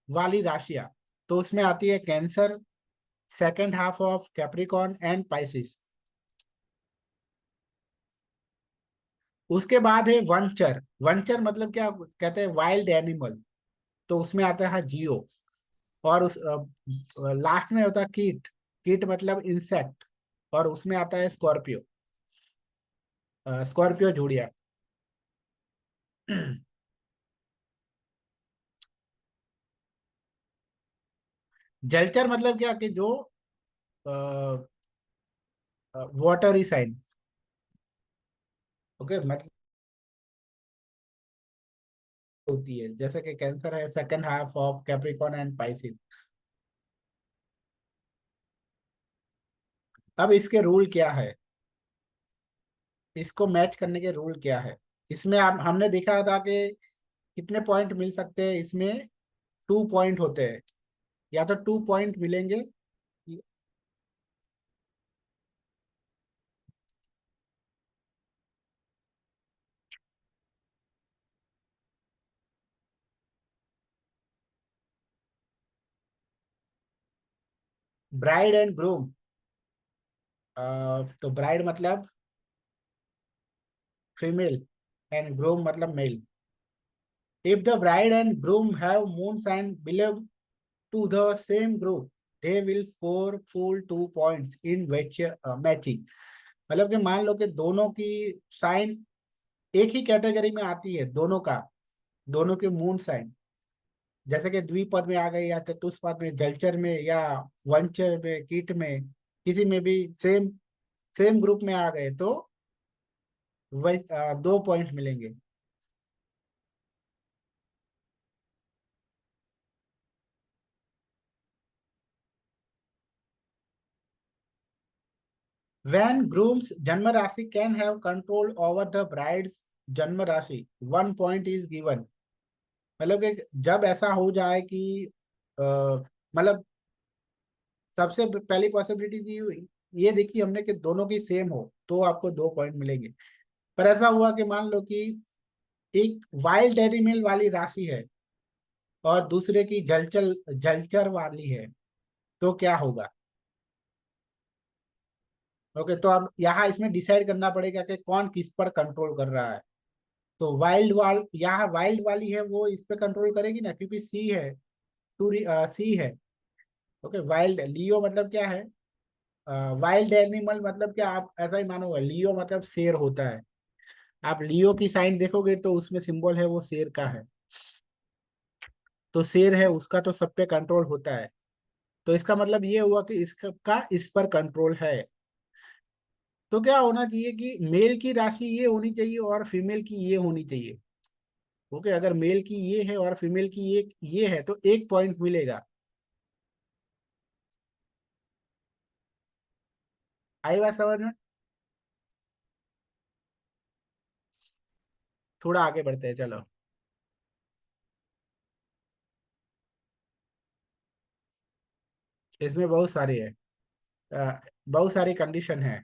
S1: वाली राशियां, तो उसमें आती है cancer, second half of Capricorn and Pisces. उसके बाद है वनचर। वनचर मतलब क्या कहते हैं, वाइल्ड एनिमल, तो उसमें आता है जियो। और उस लास्ट में होता है कीट। कीट मतलब इंसेक्ट, और उसमें आता है स्कॉर्पियो। स्कॉर्पियो जोड़िया। जलचर मतलब क्या कि जो वाटरी साइन। ओके, मतलब होती है, जैसे कि कैंसर है second half of Capricorn and Pisces. अब इसके रूल क्या है, इसको मैच करने के रूल क्या है। इसमें आप हमने देखा था कि कितने पॉइंट मिल सकते हैं इसमें, 2 पॉइंट होते हैं, या तो 2 पॉइंट मिलेंगे। ब्राइड एंड ग्रूम, तो ब्राइड मतलब फीमेल एंड ग्रूम मतलब male. If the bride and groom have moon sign belong to the same group, they will score full 2 points in matching। मतलब कि मान लो कि दोनों की साइन एक ही कैटेगरी में आती है, दोनों का, दोनों के मून साइन, जैसे कि द्विपद में आ गई या चतुष्पद में, जलचर में या वनचर में, कीट में, किसी में भी सेम सेम ग्रुप में आ गए तो वही 2 पॉइंट मिलेंगे। When groom's जन्म राशि can have control over the bride's जन्म राशि, 1 point is given। मतलब कि जब ऐसा हो जाए कि मतलब सबसे पहली पॉसिबिलिटी दी हुई ये देखी हमने कि दोनों की सेम हो तो आपको 2 पॉइंट मिलेंगे। पर ऐसा हुआ कि मान लो कि एक वाइल्ड एनिमल वाली राशि है और दूसरे की जलचर जलचर वाली है, तो क्या होगा? ओके, तो अब यहाँ इसमें डिसाइड करना पड़ेगा कि कौन किस पर कंट्रोल कर रहा है। तो यहाँ वाइल्ड वाली है वो इस पे कंट्रोल करेगी ना, क्योंकि सी है, सी है। ओके, वाइल्ड लियो मतलब क्या है? वाइल्ड एनिमल मतलब क्या, आप ऐसा ही मानोगे, लियो मतलब शेर होता है। आप लियो की साइन देखोगे तो उसमें सिंबल है वो शेर का है, तो शेर है उसका तो सब पे कंट्रोल होता है। तो इसका मतलब ये हुआ कि इसका इस पर कंट्रोल है। तो क्या होना चाहिए कि मेल की राशि ये होनी चाहिए और फीमेल की ये होनी चाहिए। ओके, अगर मेल की ये है और फीमेल की ये है तो 1 पॉइंट मिलेगा। आई बात समझ में? थोड़ा आगे बढ़ते हैं, चलो। इसमें बहुत सारी है, बहुत सारी कंडीशन है।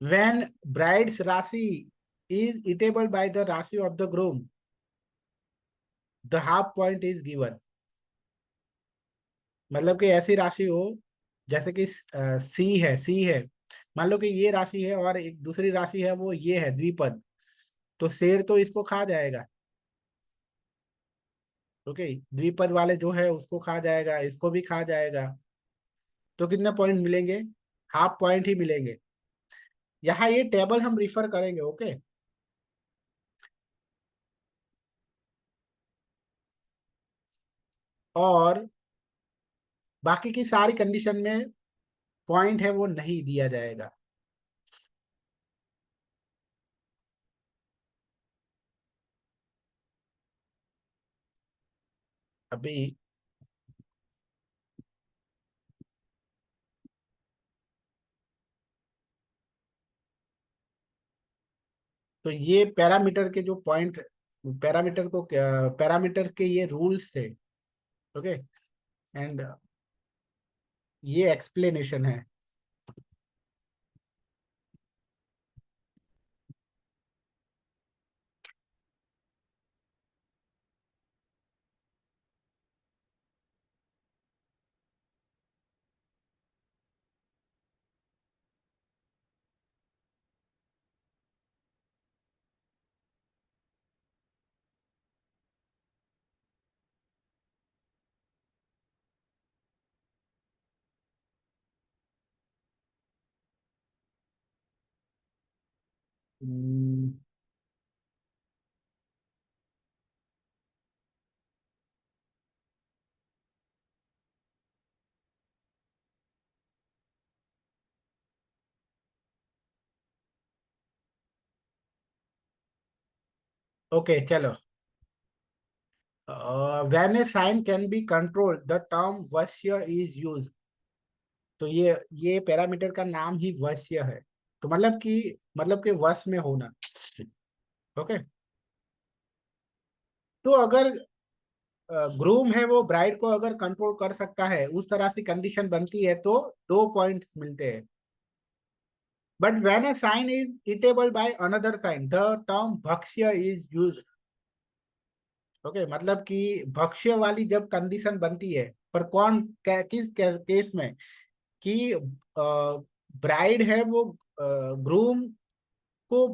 S1: When bride's राशि is eatable by the राशि of the groom, the half point is given। मतलब कि ऐसी राशि हो जैसे कि सी है, मान लो कि ये राशि है और एक दूसरी राशि है वो ये है द्विपद, तो शेर तो इसको खा जाएगा। ओके, द्विपद वाले जो है उसको खा जाएगा, इसको भी खा जाएगा, तो कितने पॉइंट मिलेंगे? हाफ पॉइंट ही मिलेंगे। यहाँ ये टेबल हम रिफर करेंगे। ओके, और बाकी की सारी कंडीशन में पॉइंट है वो नहीं दिया जाएगा। अभी तो ये पैरामीटर के जो पॉइंट, पैरामीटर के ये रूल्स थे। ओके, एंड ये एक्सप्लेनेशन है। ओके, चलो। When a sign can be control the term वश्य इज यूज। तो ये पैरामीटर का नाम ही वश्य है। तो मतलब कि वश में होना। ओके, तो अगर ग्रूम है वो ब्राइड को अगर कंट्रोल कर सकता है, उस तरह से कंडीशन बनती है तो 2 पॉइंट्स मिलते हैं। But when a sign is eatable by another sign the term भक्ष्य इज यूज्ड। ओके, मतलब कि भक्ष्य वाली जब कंडीशन बनती है, पर किस केस में कि ब्राइड है वो ग्रूम को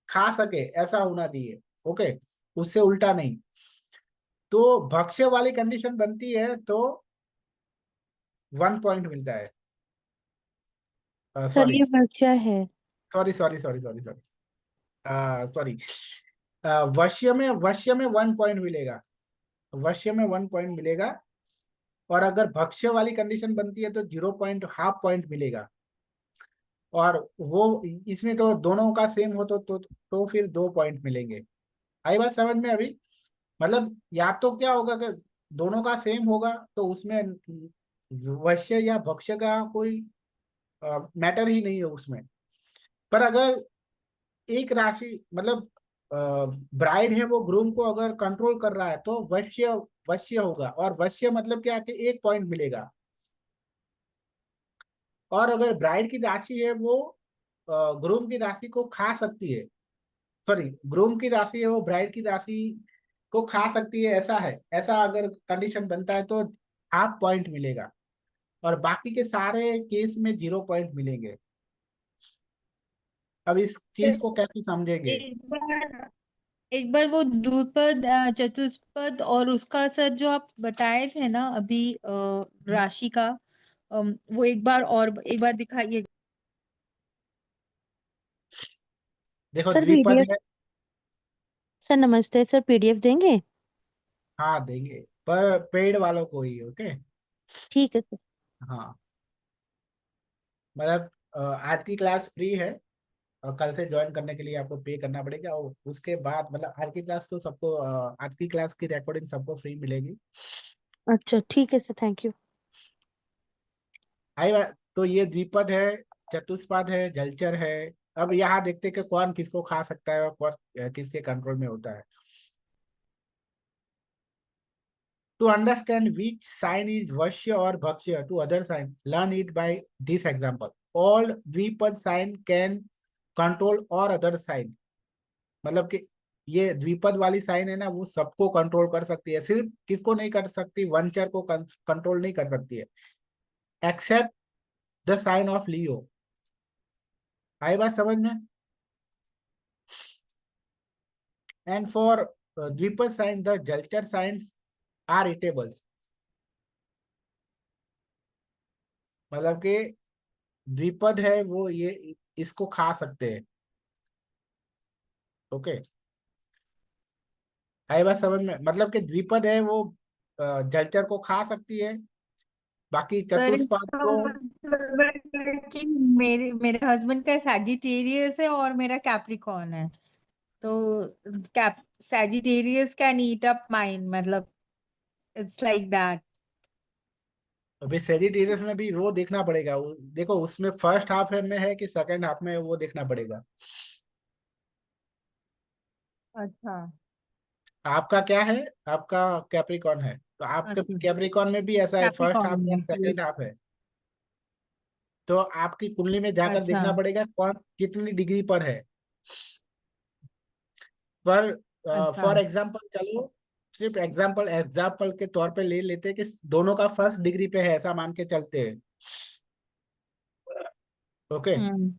S1: खा सके ऐसा होना चाहिए। ओके, उससे उल्टा नहीं। तो भक्ष्य वाली कंडीशन बनती है तो 1 पॉइंट मिलता है।
S3: सर
S1: सॉरी
S3: ये वर्षा है।
S1: Sorry sorry sorry sorry sorry sorry. वश्य में 1 पॉइंट मिलेगा। वश्य में 1 पॉइंट मिलेगा। और अगर भक्ष्य वाली कंडीशन बनती है तो 0.5 पॉइंट मिलेगा। और वो इसमें तो दोनों का सेम हो तो फिर 2 पॉइंट मिलेंगे। आई बात समझ में अभी? मतलब या तो क्या होगा कि दोनों का सेम होगा तो उसमें वश्य या भक्ष्य का कोई मैटर ही नहीं है उसमें। पर अगर एक राशि मतलब ब्राइड है वो ग्रूम को अगर कंट्रोल कर रहा है तो वश्य वश्य होगा। और वश्य मतलब क्या कि 1 पॉइंट मिलेगा। और अगर ब्राइड की राशि है वो ग्रूम की राशि को खा सकती है। सॉरी, ग्रूम की राशि है वो ब्राइड की राशि को खा सकती है, ऐसा है। ऐसा अगर कंडीशन बनता है तो 1/2 पॉइंट मिलेगा। और बाकी के सारे केस में 0 पॉइंट मिलेंगे। अब इस चीज को कैसे समझेंगे?
S5: एक बार वो द्विपद चतुष्पद और उसका सर जो आप बताए थे ना अभी राशि का, वो एक बार दिखाइए।
S1: देखो
S3: सर
S1: द्विपद
S3: पीडीएफ।
S1: है।
S3: सर नमस्ते, सर पीडीएफ देंगे?
S1: हाँ देंगे, पर पेड वालों को ही। ओके।
S3: ठीक है सर।
S1: हाँ, मतलब आज की क्लास फ्री है। और कल से ज्वाइन करने के लिए आपको पे करना पड़ेगा। और उसके बाद मतलब आज की क्लास तो सबको आज की क्लास की रिकॉर्डिंग सबको फ्री मिलेगी।
S3: अच्छा ठीक है सर, थैंक यू।
S1: तो ये द्विपद है, चतुष्पद है, जलचर है। अब यहाँ देखते हैं कि कौन किसको खा सकता है और कौन किसके कंट्रोल में होता है। To understand which sign is Vashya or Bhakshya to other sign, learn it by this example. All द्विपद sign can control or other sign. मतलब कि ये द्विपद वाली साइन है ना, वो सबको कंट्रोल कर सकती है। सिर्फ किसको नहीं कर सकती? वनचर को कंट्रोल नहीं कर सकती है, एक्सेप्ट द साइन ऑफ लियो। आई बात समझ में? एंड फॉर द्विपद साइन द जलचर साइंस आर इटेबल। मतलब कि द्विपद है वो ये इसको खा सकते हैं। ओके, आई बात समझ में? मतलब कि द्विपद है वो जलचर को खा सकती है, बाकी
S5: सर
S1: चतुष्पद
S5: इसका
S1: को।
S5: मतलब है कि मेरे मेरे हस्बैंड का सैजिटेरियस है और मेरा कैप्रिकॉर्न है। तो cap Sagittarius can eat up mine, मतलब इट्स लाइक दैट।
S1: अभी सेजिटेरियस में भी वो देखना पड़ेगा। देखो उसमें फर्स्ट हाफ में है कि सेकंड हाफ में है, वो देखना पड़ेगा।
S5: अच्छा।
S1: आपका क्या है? आपका कैप्रिकॉर्न है तो आपके
S5: अच्छा,
S1: कैप्रिकॉर्न में भी ऐसा है, फर्स्ट
S5: कैप्रिकॉर्न
S1: हाफ
S5: में
S1: या सेकंड
S5: yes।
S1: हाफ है। तो आपकी कुंडली में जाकर
S5: अच्छा।
S1: देखना पड़ेगा कौन कितनी डिग्री पर है। पर
S5: अच्छा।
S1: फॉर एग्जाम्पल चलो, सिर्फ एग्जाम्पल एग्जाम्पल के तौर पे ले लेते हैं कि दोनों का फर्स्ट डिग्री पे है, ऐसा मान के चलते हैं। ओके,
S5: हम्म।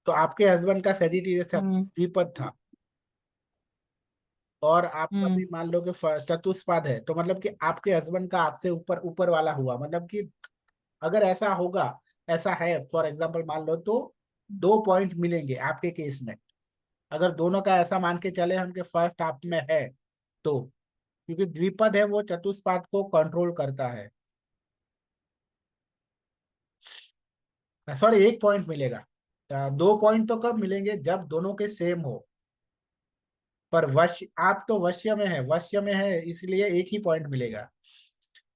S1: तो आपके हस्बैंड का सेजिटेरियस
S5: हम्म।
S1: द्विपद था और आपका भी
S5: हम्म।
S1: मान लो कि चतुष्पद है, तो मतलब कि आपके हस्बैंड का आपसे ऊपर ऊपर वाला हुआ। मतलब कि अगर ऐसा होगा, ऐसा है फॉर एग्जाम्पल मान लो, तो 2 पॉइंट मिलेंगे आपके केस में। अगर दोनों का ऐसा मान के चले हम कि फर्स्ट हाफ में है तो, क्योंकि द्विपद है वो चतुष्पाद को कंट्रोल करता है। सॉरी, 1 पॉइंट मिलेगा। 2 पॉइंट तो कब मिलेंगे? जब दोनों के सेम हो। पर वश्य, आप तो वश्य में है, वश्य में है इसलिए 1 ही पॉइंट मिलेगा।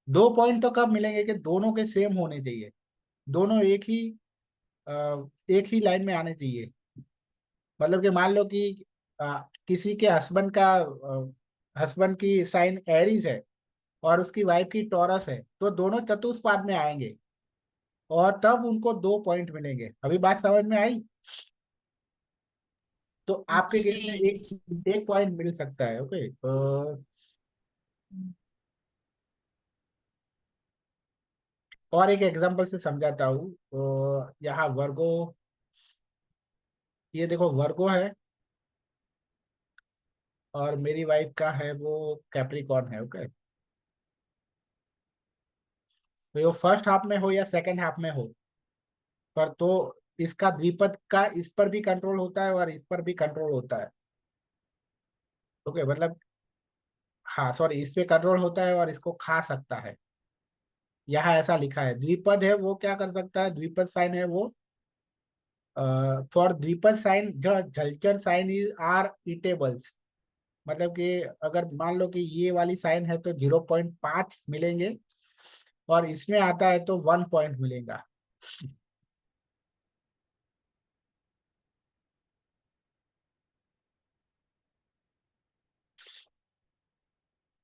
S1: 2 पॉइंट तो कब मिलेंगे कि दोनों के सेम होने चाहिए, दोनों एक ही लाइन में आने चाहिए। मतलब कि मान लो कि किसी के हस्बैंड की साइन एरीज है और उसकी वाइफ की टॉरस है, तो दोनों चतुष्पाद में आएंगे और तब उनको 2 पॉइंट मिलेंगे। अभी बात समझ में आई? तो आपके केस में
S5: जी।
S1: एक एक पॉइंट मिल सकता है। ओके, और एक एग्जांपल से समझाता हूँ। यहाँ वर्गो, ये देखो वर्गो है और मेरी वाइफ का है वो कैप्रिकॉर्न है। ओके, तो ये फर्स्ट हाफ में हो या सेकंड हाफ में हो, पर तो इसका द्विपद का इस पर भी कंट्रोल होता है और इस पर भी कंट्रोल होता है। ओके, मतलब हाँ सॉरी, इस पे कंट्रोल होता है और इसको खा सकता है। यहाँ ऐसा लिखा है, द्विपद है वो क्या कर सकता है, द्विपद साइन है वो, फॉर द्विपद साइन जो जलचर साइन इज आर ईटेबल्स। मतलब कि अगर मान लो कि ये वाली साइन है तो 0.5 मिलेंगे, और इसमें आता है तो 1 पॉइंट मिलेगा।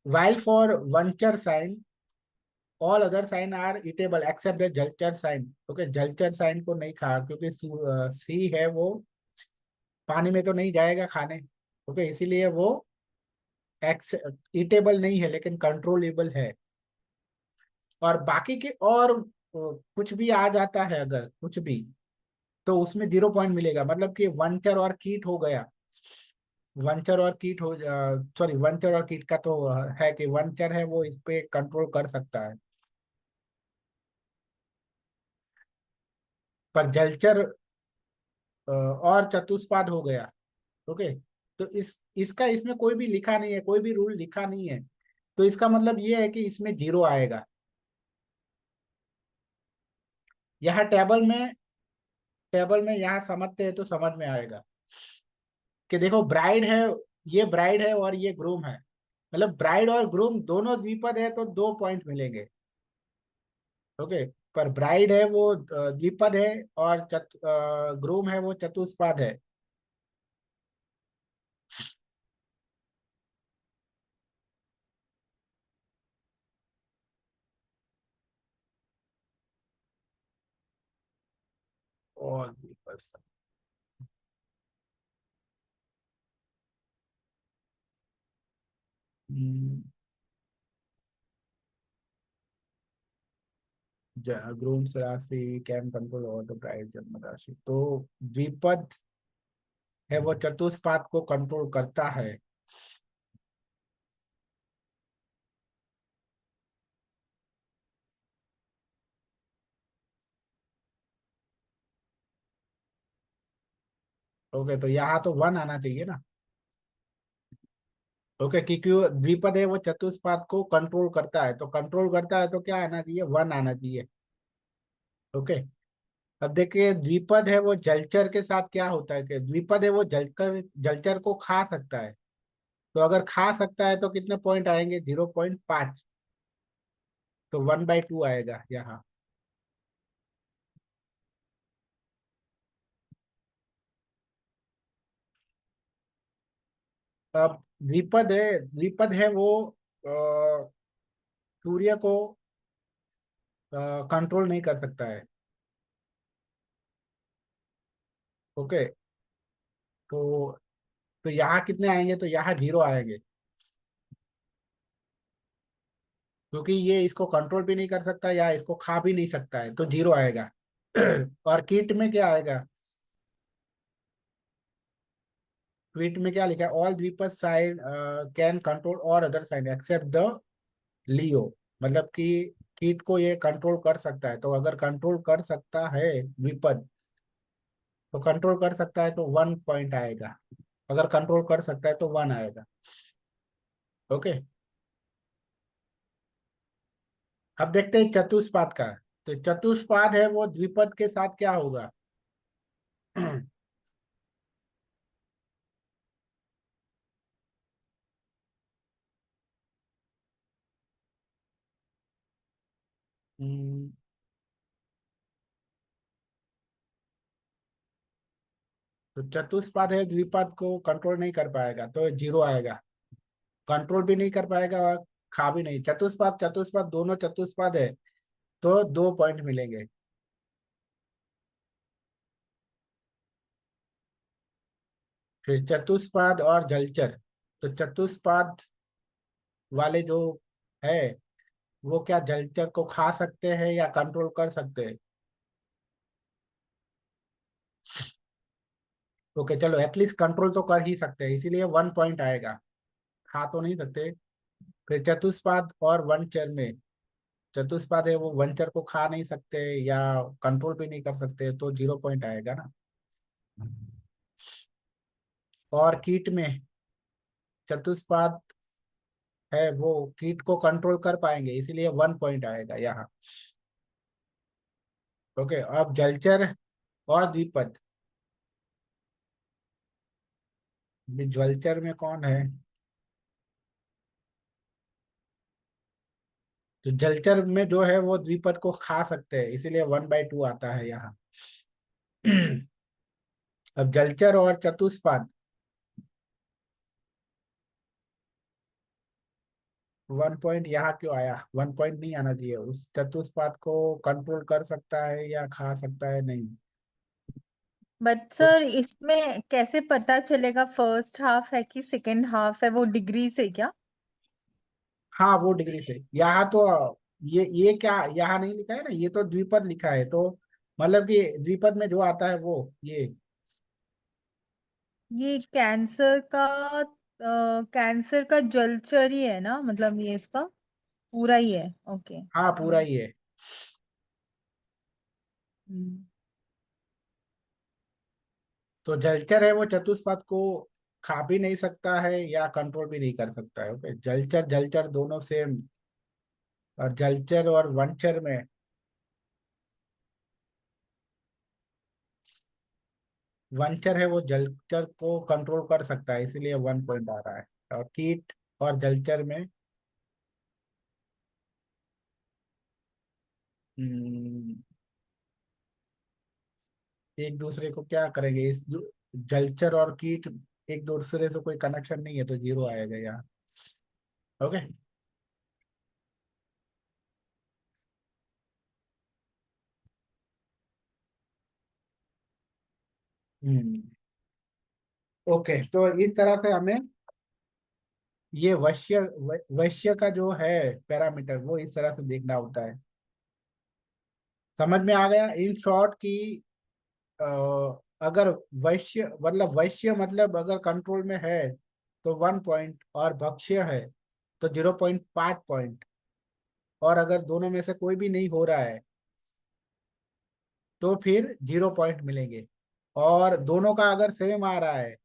S1: while for वंचर sign all other sign are eatable except the जलचर साइन। ओके, जलचर साइन को नहीं खा, क्योंकि सी है वो पानी में तो नहीं जाएगा खाने। ओके, इसीलिए वो एक्स ईटेबल नहीं है लेकिन कंट्रोलेबल है। और बाकी के और कुछ भी आ जाता है अगर कुछ भी, तो उसमें 0 पॉइंट मिलेगा। मतलब कि वंचर और कीट हो गया, वंचर और कीट हो, सॉरी वंचर और कीट का तो है कि वंचर है वो इस पे कंट्रोल कर सकता है, पर जलचर और चतुष्पाद हो गया। ओके, तो इसका इसमें कोई भी लिखा नहीं है, कोई भी रूल लिखा नहीं है, तो इसका मतलब ये है कि इसमें 0 आएगा। यहाँ टेबल में यहाँ समझते हैं तो समझ में आएगा कि देखो ब्राइड है, ये ब्राइड है और ये ग्रूम है। मतलब ब्राइड और ग्रूम दोनों द्विपद है तो 2 पॉइंट मिलेंगे। ओके, पर ब्राइड है वो द्विपद है और ग्रूम है वो चतुष्पाद है। और द्विपद ग्रूम राशि can control over the bride जन्म राशि, तो द्विपद है वो चतुष्पाद को कंट्रोल करता है। ओके, तो यहाँ तो 1 आना चाहिए ना। ओके, क्योंकि वो द्विपद है वो चतुष्पाद को कंट्रोल करता है, तो कंट्रोल करता है तो क्या आना चाहिए, 1 आना चाहिए। ओके, अब देखिए द्विपद है वो जलचर के साथ क्या होता है कि द्विपद है वो जलकर जलचर को खा सकता है। तो अगर खा सकता है तो कितने पॉइंट आएंगे, 0.5, तो 1/2 आएगा यहाँ। अब द्विपद है वो सूर्य को कंट्रोल नहीं कर सकता है। ओके, तो यहाँ कितने आएंगे, तो यहाँ 0 आएंगे, क्योंकि ये इसको कंट्रोल भी नहीं कर सकता या इसको खा भी नहीं सकता है, तो 0 आएगा। और कीट में क्या आएगा, कीट में क्या लिखा है, ऑल द्विपद साइन कैन कंट्रोल और अदर साइन एक्सेप्ट द लियो। मतलब कि कीट को ये कंट्रोल कर सकता है, तो अगर कंट्रोल कर सकता है द्विपद, तो कंट्रोल कर सकता है तो 1 पॉइंट आएगा। अगर कंट्रोल कर सकता है तो 1 आएगा। ओके, अब देखते हैं चतुष्पाद का। तो चतुष्पाद है वो द्विपद के साथ क्या होगा। हम्म, तो चतुष्पाद है द्विपद को कंट्रोल नहीं कर पाएगा तो 0 आएगा। कंट्रोल भी नहीं कर पाएगा और खा भी नहीं, चतुष्पाद चतुष्पाद दोनों चतुष्पाद है तो 2 पॉइंट मिलेंगे। फिर चतुष्पाद और जलचर, तो चतुष्पाद वाले जो है वो क्या जलचर को खा सकते हैं या कंट्रोल कर सकते हैं? ओके चलो, एटलीस्ट कंट्रोल तो कर ही सकते हैं, इसीलिए 1 पॉइंट आएगा। खा तो नहीं सकते। फिर चतुष्पाद और वनचर में, चतुष्पाद है वो वनचर को खा नहीं सकते या कंट्रोल भी नहीं कर सकते, तो 0 पॉइंट आएगा ना। और कीट में, चतुष्पाद है वो कीट को कंट्रोल कर पाएंगे, इसीलिए 1 पॉइंट आएगा यहाँ। ओके, अब जलचर और द्विपद, जलचर में कौन है? तो जलचर में जो है वो द्विपद को खा सकते हैं, इसीलिए 1/2 आता है यहाँ। अब जलचर और चतुष्पाद, 1 पॉइंट यहाँ क्यों आया? 1 पॉइंट नहीं आना चाहिए। उस चतुष्पाद को कंट्रोल कर सकता है या खा सकता है? नहीं।
S5: बट
S1: तो
S5: सर इसमें कैसे पता चलेगा फर्स्ट हाफ है कि सेकंड हाफ है, वो डिग्री से क्या?
S1: हाँ, वो डिग्री से। यहाँ तो ये क्या यहाँ नहीं लिखा है ना, ये तो द्विपद लिखा है, तो मतलब कि द्विपद में जो आता है वो ये।
S5: ये कैंसर का जलचर ही है ना, मतलब ये इसका पूरा ही है। ओके।
S1: हाँ, पूरा ही है।
S5: हम्म।
S1: तो जलचर है वो चतुष्पाद को खा भी नहीं सकता है या कंट्रोल भी नहीं कर सकता है। ओके, जलचर जलचर दोनों सेम। और जलचर और वनचर में, वनचर है वो जलचर को कंट्रोल कर सकता है, इसीलिए 1 पॉइंट आ रहा है। और कीट और जलचर में हम्म, एक दूसरे को क्या करेंगे जलचर और कीट एक दूसरे से कोई कनेक्शन नहीं है, तो 0 आएगा यहाँ। ओके। हम्म। ओके, तो इस तरह से हमें ये वैश्य का जो है पैरामीटर, वो इस तरह से देखना होता है। समझ में आ गया इन शॉर्ट की? अ, अगर वैश्य मतलब अगर कंट्रोल में है तो 1 पॉइंट, और भक्ष्य है तो 0.5 पॉइंट, और अगर दोनों में से कोई भी नहीं हो रहा है तो फिर 0 पॉइंट मिलेंगे, और दोनों का अगर सेम आ रहा है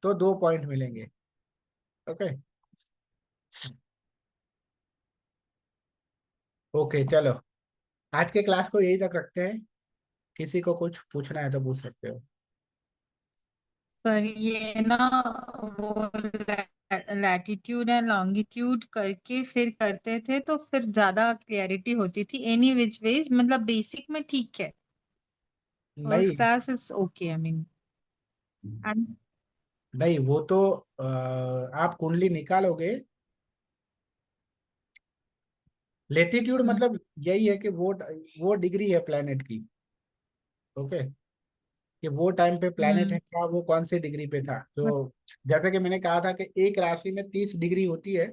S1: तो 2 पॉइंट मिलेंगे। ओके। ओके चलो, आज के क्लास को यही तक रखते हैं। किसी को कुछ पूछना है तो पूछ सकते हो।
S5: सर ये ना, वो लैटिट्यूड एंड लॉन्गिट्यूड करके फिर करते थे तो फिर ज्यादा क्लियरिटी होती थी। एनी विच वेज मतलब बेसिक में ठीक है।
S1: नहीं
S5: first class is okay, I mean. And
S1: नहीं, वो तो आप कुंडली निकालोगे। लेटीट्यूड मतलब यही है कि वो डिग्री है प्लेनेट की। ओके, कि वो टाइम पे प्लेनेट है
S5: हम्म
S1: था, वो कौन सी डिग्री पे था। तो जैसे कि मैंने कहा था कि एक राशि में 30 डिग्री होती है,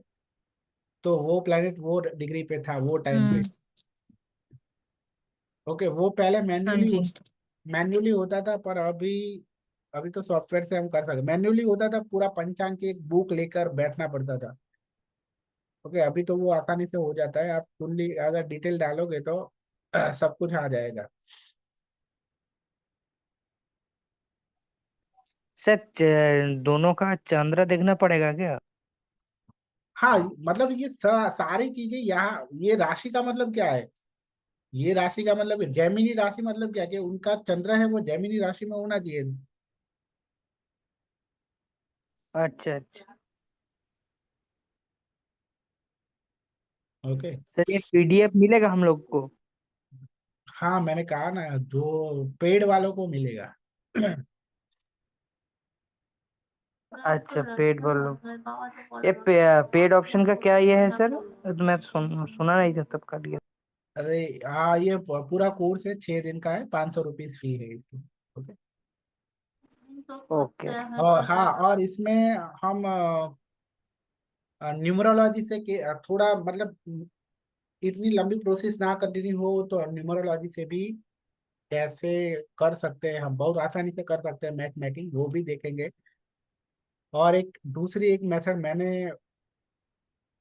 S1: तो वो प्लेनेट वो डिग्री पे था वो टाइम
S5: हम्म।
S1: पे। ओके, वो पहले
S5: हाँ
S1: मैन्युअली
S5: जी।
S1: मैन्युअली होता था, पर अभी अभी तो सॉफ्टवेयर से हम कर सकते। मैन्युअली होता था, पूरा पंचांग की एक बुक लेकर बैठना पड़ता था। ओके, अभी तो वो आसानी से हो जाता है। आप कुंडली अगर डिटेल डालोगे तो सब कुछ आ जाएगा।
S2: सर दोनों का चंद्र देखना पड़ेगा क्या?
S1: हाँ, मतलब ये सारी चीजें यहाँ, ये राशि का मतलब क्या है? ये राशि का मतलब जैमिनी राशि मतलब क्या, कि उनका चंद्र है वो जैमिनी राशि में होना चाहिए।
S2: अच्छा अच्छा।
S1: ओके।
S2: सर ये पीडीएफ मिलेगा हम लोग को?
S1: हाँ, मैंने कहा ना, जो पेड वालों को मिलेगा।
S2: अच्छा, पेड बोलो। ये पेड ऑप्शन का क्या ये है सर? तो मैं तो सुना नहीं था, तब कर लिया।
S1: अरे हाँ, ये पूरा कोर्स है, 6 दिन का है, 500 रुपीज फी है इसकी। ओके।
S2: ओके।
S1: और हाँ, और इसमें हम न्यूमरोलॉजी से थोड़ा मतलब इतनी लंबी प्रोसेस ना कंटिन्यू हो तो न्यूमरोलॉजी से भी कैसे कर सकते हैं, हम बहुत आसानी से कर सकते हैं मैथ मैकिंग, वो भी देखेंगे। और एक दूसरी एक मेथड मैंने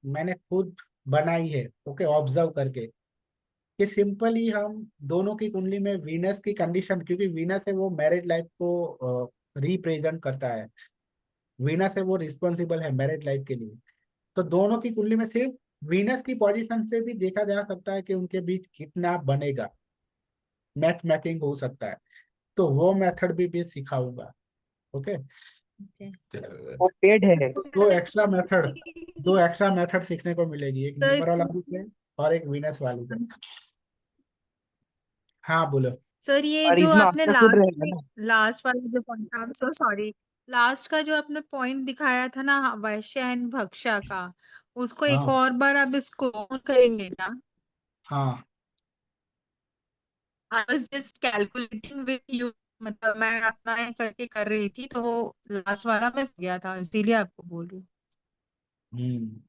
S1: मैंने खुद बनाई है, ओके, ऑब्जर्व करके, कि सिंपली हम दोनों की कुंडली में वीनस की कंडीशन, क्योंकि वीनस है वो मैरिड लाइफ को रिप्रेजेंट करता है, वीनस है वो रिस्पॉन्सिबल है मैरिड लाइफ के लिए। तो दोनों की कुंडली में सिर्फ वीनस की पोजीशन से भी देखा जा सकता है कि उनके बीच कितना बनेगा, मैथ मैचिंग हो सकता है। तो वो मेथड भी सिखाऊंगा। ओके।
S2: वो पेड है?
S1: दो एक्स्ट्रा मेथड दो एक्स्ट्रा मेथड सीखने को मिलेगी, एक
S5: तो
S1: न्यूमरोलॉजी से और एक वीनस वाली से। हाँ बोलो।
S5: सर ये
S2: और
S5: जो
S2: इसमें
S5: आपने
S2: अल्ट्रासाउंड रहेगा ना?
S5: लास्ट वाला जो point, I am so sorry, last का जो आपने पॉइंट दिखाया था ना, वैश्य एंड भक्षा का, उसको एक
S1: हाँ
S5: और बार आप स्क्रॉल करेंगे क्या?
S1: हाँ
S5: I was just calculating with you, मतलब मैं अपना करके कर रही थी, तो वो लास्ट वाला मिस गया था, इसीलिए आपको बोल रही हूँ।
S1: हम्म,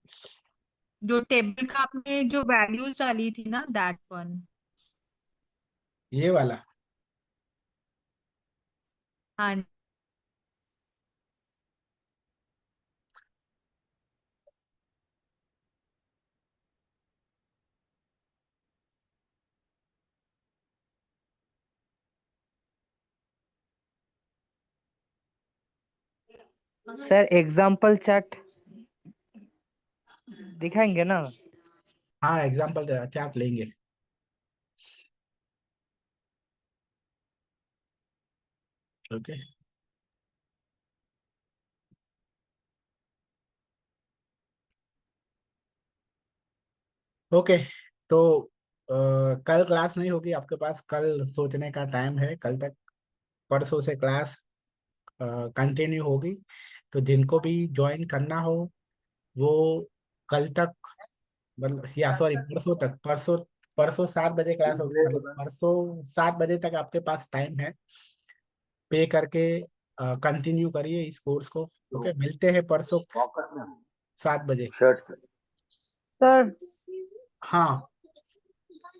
S5: जो टेबल का आपने जो वैल्यूज डाली थी ना, दैट वन।
S1: ये वाला।
S5: हाँ।
S2: सर एग्जाम्पल चार्ट दिखाएंगे ना?
S1: हाँ एग्जाम्पल चार्ट लेंगे। ओके। ओके। तो कल क्लास नहीं होगी आपके पास, कल सोचने का टाइम है, कल तक, परसों से क्लास कंटिन्यू होगी। तो जिनको भी ज्वाइन करना हो वो कल तक, मतलब या सॉरी परसों तक, परसों परसों 7 बजे क्लास होगी, मतलब परसों 7 बजे तक आपके पास टाइम है। पे करके कंटिन्यू करिए इस कोर्स को। ओके, मिलते हैं परसों 7 बजे।
S6: सर
S1: हाँ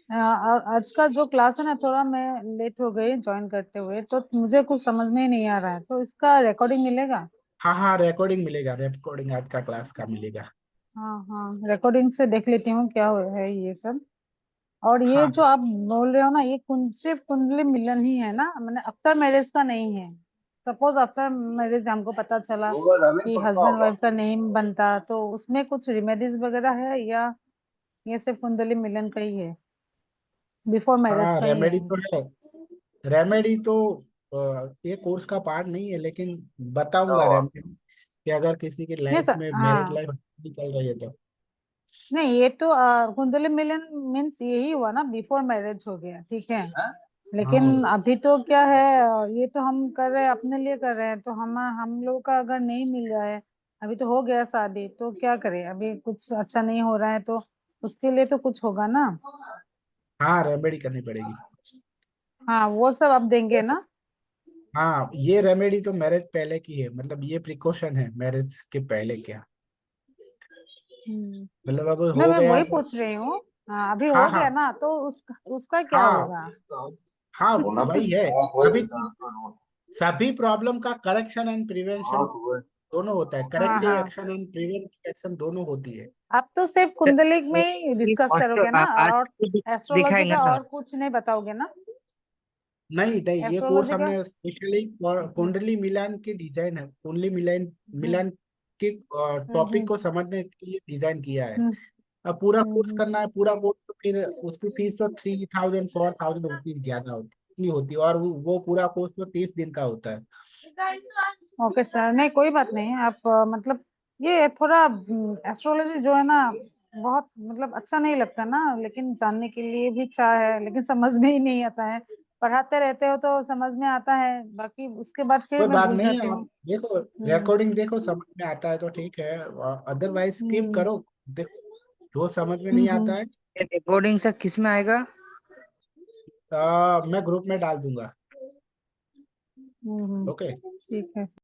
S6: आज का जो क्लास है ना, थोड़ा मैं लेट हो गई ज्वाइन करते हुए, तो मुझे कुछ समझ में ही नहीं आ रहा है, तो इसका रिकॉर्डिंग मिलेगा?
S1: हाँ हाँ, रिकॉर्डिंग मिलेगा, रिकॉर्डिंग आज का क्लास का मिलेगा।
S6: हाँ हाँ, रिकॉर्डिंग से देख लेती हूँ क्या है ये सब। और ये
S1: हाँ
S6: जो आप बोल रहे हो ना, ये सिर्फ कुंडली मिलन ही है ना, मैंने आफ्टर मैरिज का नहीं है? सपोज आफ्टर मैरिज हमको पता चला कि हस्बैंड वाइफ का नहीं बनता, तो उसमें कुछ रेमेडीज वगैरह है, या ये सिर्फ कुंडली मिलन का ही है, बिफोर मैरिज
S1: हाँ,
S6: का ही है?
S1: रेमेडी तो है। रेमेडी तो ये कोर्स का पार्ट नहीं है, लेकिन बताऊंगा रेमेडी, कि अगर किसी की
S6: नहीं
S1: लाइफ
S6: सर,
S1: में मैरिड
S6: हाँ,
S1: लाइफ नहीं चल रही है तो।
S6: नहीं ये तो कुंडली मिलन मीन्स यही हुआ ना, बिफोर मैरिज हो गया, ठीक है।
S1: हाँ
S6: लेकिन अभी तो क्या है, ये तो हम कर रहे हैं अपने लिए कर रहे हैं, तो हम लोग का अगर नहीं मिल रहा है, अभी तो हो गया शादी, तो क्या करें, अभी कुछ अच्छा नहीं हो रहा है, तो उसके लिए तो कुछ होगा ना।
S1: हाँ, रेमेडी करनी पड़ेगी।
S6: हाँ, वो सब आप देंगे ना?
S1: हाँ, ये रेमेडी तो मैरिज पहले की है, मतलब ये प्रिकॉशन है मैरिज के पहले क्या, मतलब अब
S6: नहीं,
S1: हो
S6: मैं
S1: गया
S6: वही
S1: तो।
S6: पूछ रही हूँ। हाँ, अभी
S1: हाँ
S6: हो
S1: हाँ
S6: गया ना, तो उसका क्या
S1: हाँ
S6: होगा?
S1: हाँ, वही है। सभी प्रॉब्लम का करेक्शन एंड प्रिवेंशन दोनों होता है,
S6: हाँ
S1: करेक्टिव
S6: हाँ,
S1: एक्शन एंड प्रिवेंटिव एक्शन दोनों होती है।
S6: आप तो सिर्फ
S2: सर,
S6: कुंडली में
S2: वो
S6: ही
S2: एक
S6: डिस्कस करोगे ना,
S2: आज
S6: और
S2: तो
S6: एस्ट्रोलॉजी
S2: दिखाएंगे
S6: का
S2: ना?
S6: और कुछ नहीं बताओगे ना?
S1: नहीं नहीं, ये कोर्स
S6: एस्ट्रोलॉजी का।
S1: हमने स्पेशली कुंडली मिलान की डिजाइन है, कुंडली मिलान
S6: हम्म
S1: मिलान के टॉपिक
S6: हम्म
S1: को समझने के लिए डिजाइन किया है।
S6: हम्म
S1: अब पूरा कोर्स
S6: हम्म
S1: करना है, पूरा कोर्स, तो फिर उसकी फीस तो 3,000 4,000 रुपीज ज्यादा इतनी होती है, और वो पूरा कोर्स तो 30 दिन का होता है।
S6: ओके सर, नहीं कोई बात नहीं, आप मतलब ये थोड़ा एस्ट्रोलॉजी जो है ना, बहुत मतलब अच्छा नहीं लगता ना, लेकिन जानने के लिए भी चाह है, लेकिन समझ में ही नहीं आता है। पढ़ाते रहते हो तो समझ में आता है, बाकी उसके बाद फिर
S1: कोई
S6: मैं
S1: बात
S6: भूल
S1: नहीं है,
S6: जाती
S1: आप
S6: हूँ।
S1: देखो,
S6: हम्म
S1: रिकॉर्डिंग देखो, समझ में आता है तो ठीक है, अदरवाइज स्किप
S6: हम्म
S1: करो। देखो, जो समझ में नहीं आता
S6: हम्म
S1: है
S2: रिकॉर्डिंग सर किस में आएगा?
S1: मैं ग्रुप में डाल दूंगा।
S6: हम्म,
S1: ओके।
S6: ठीक है।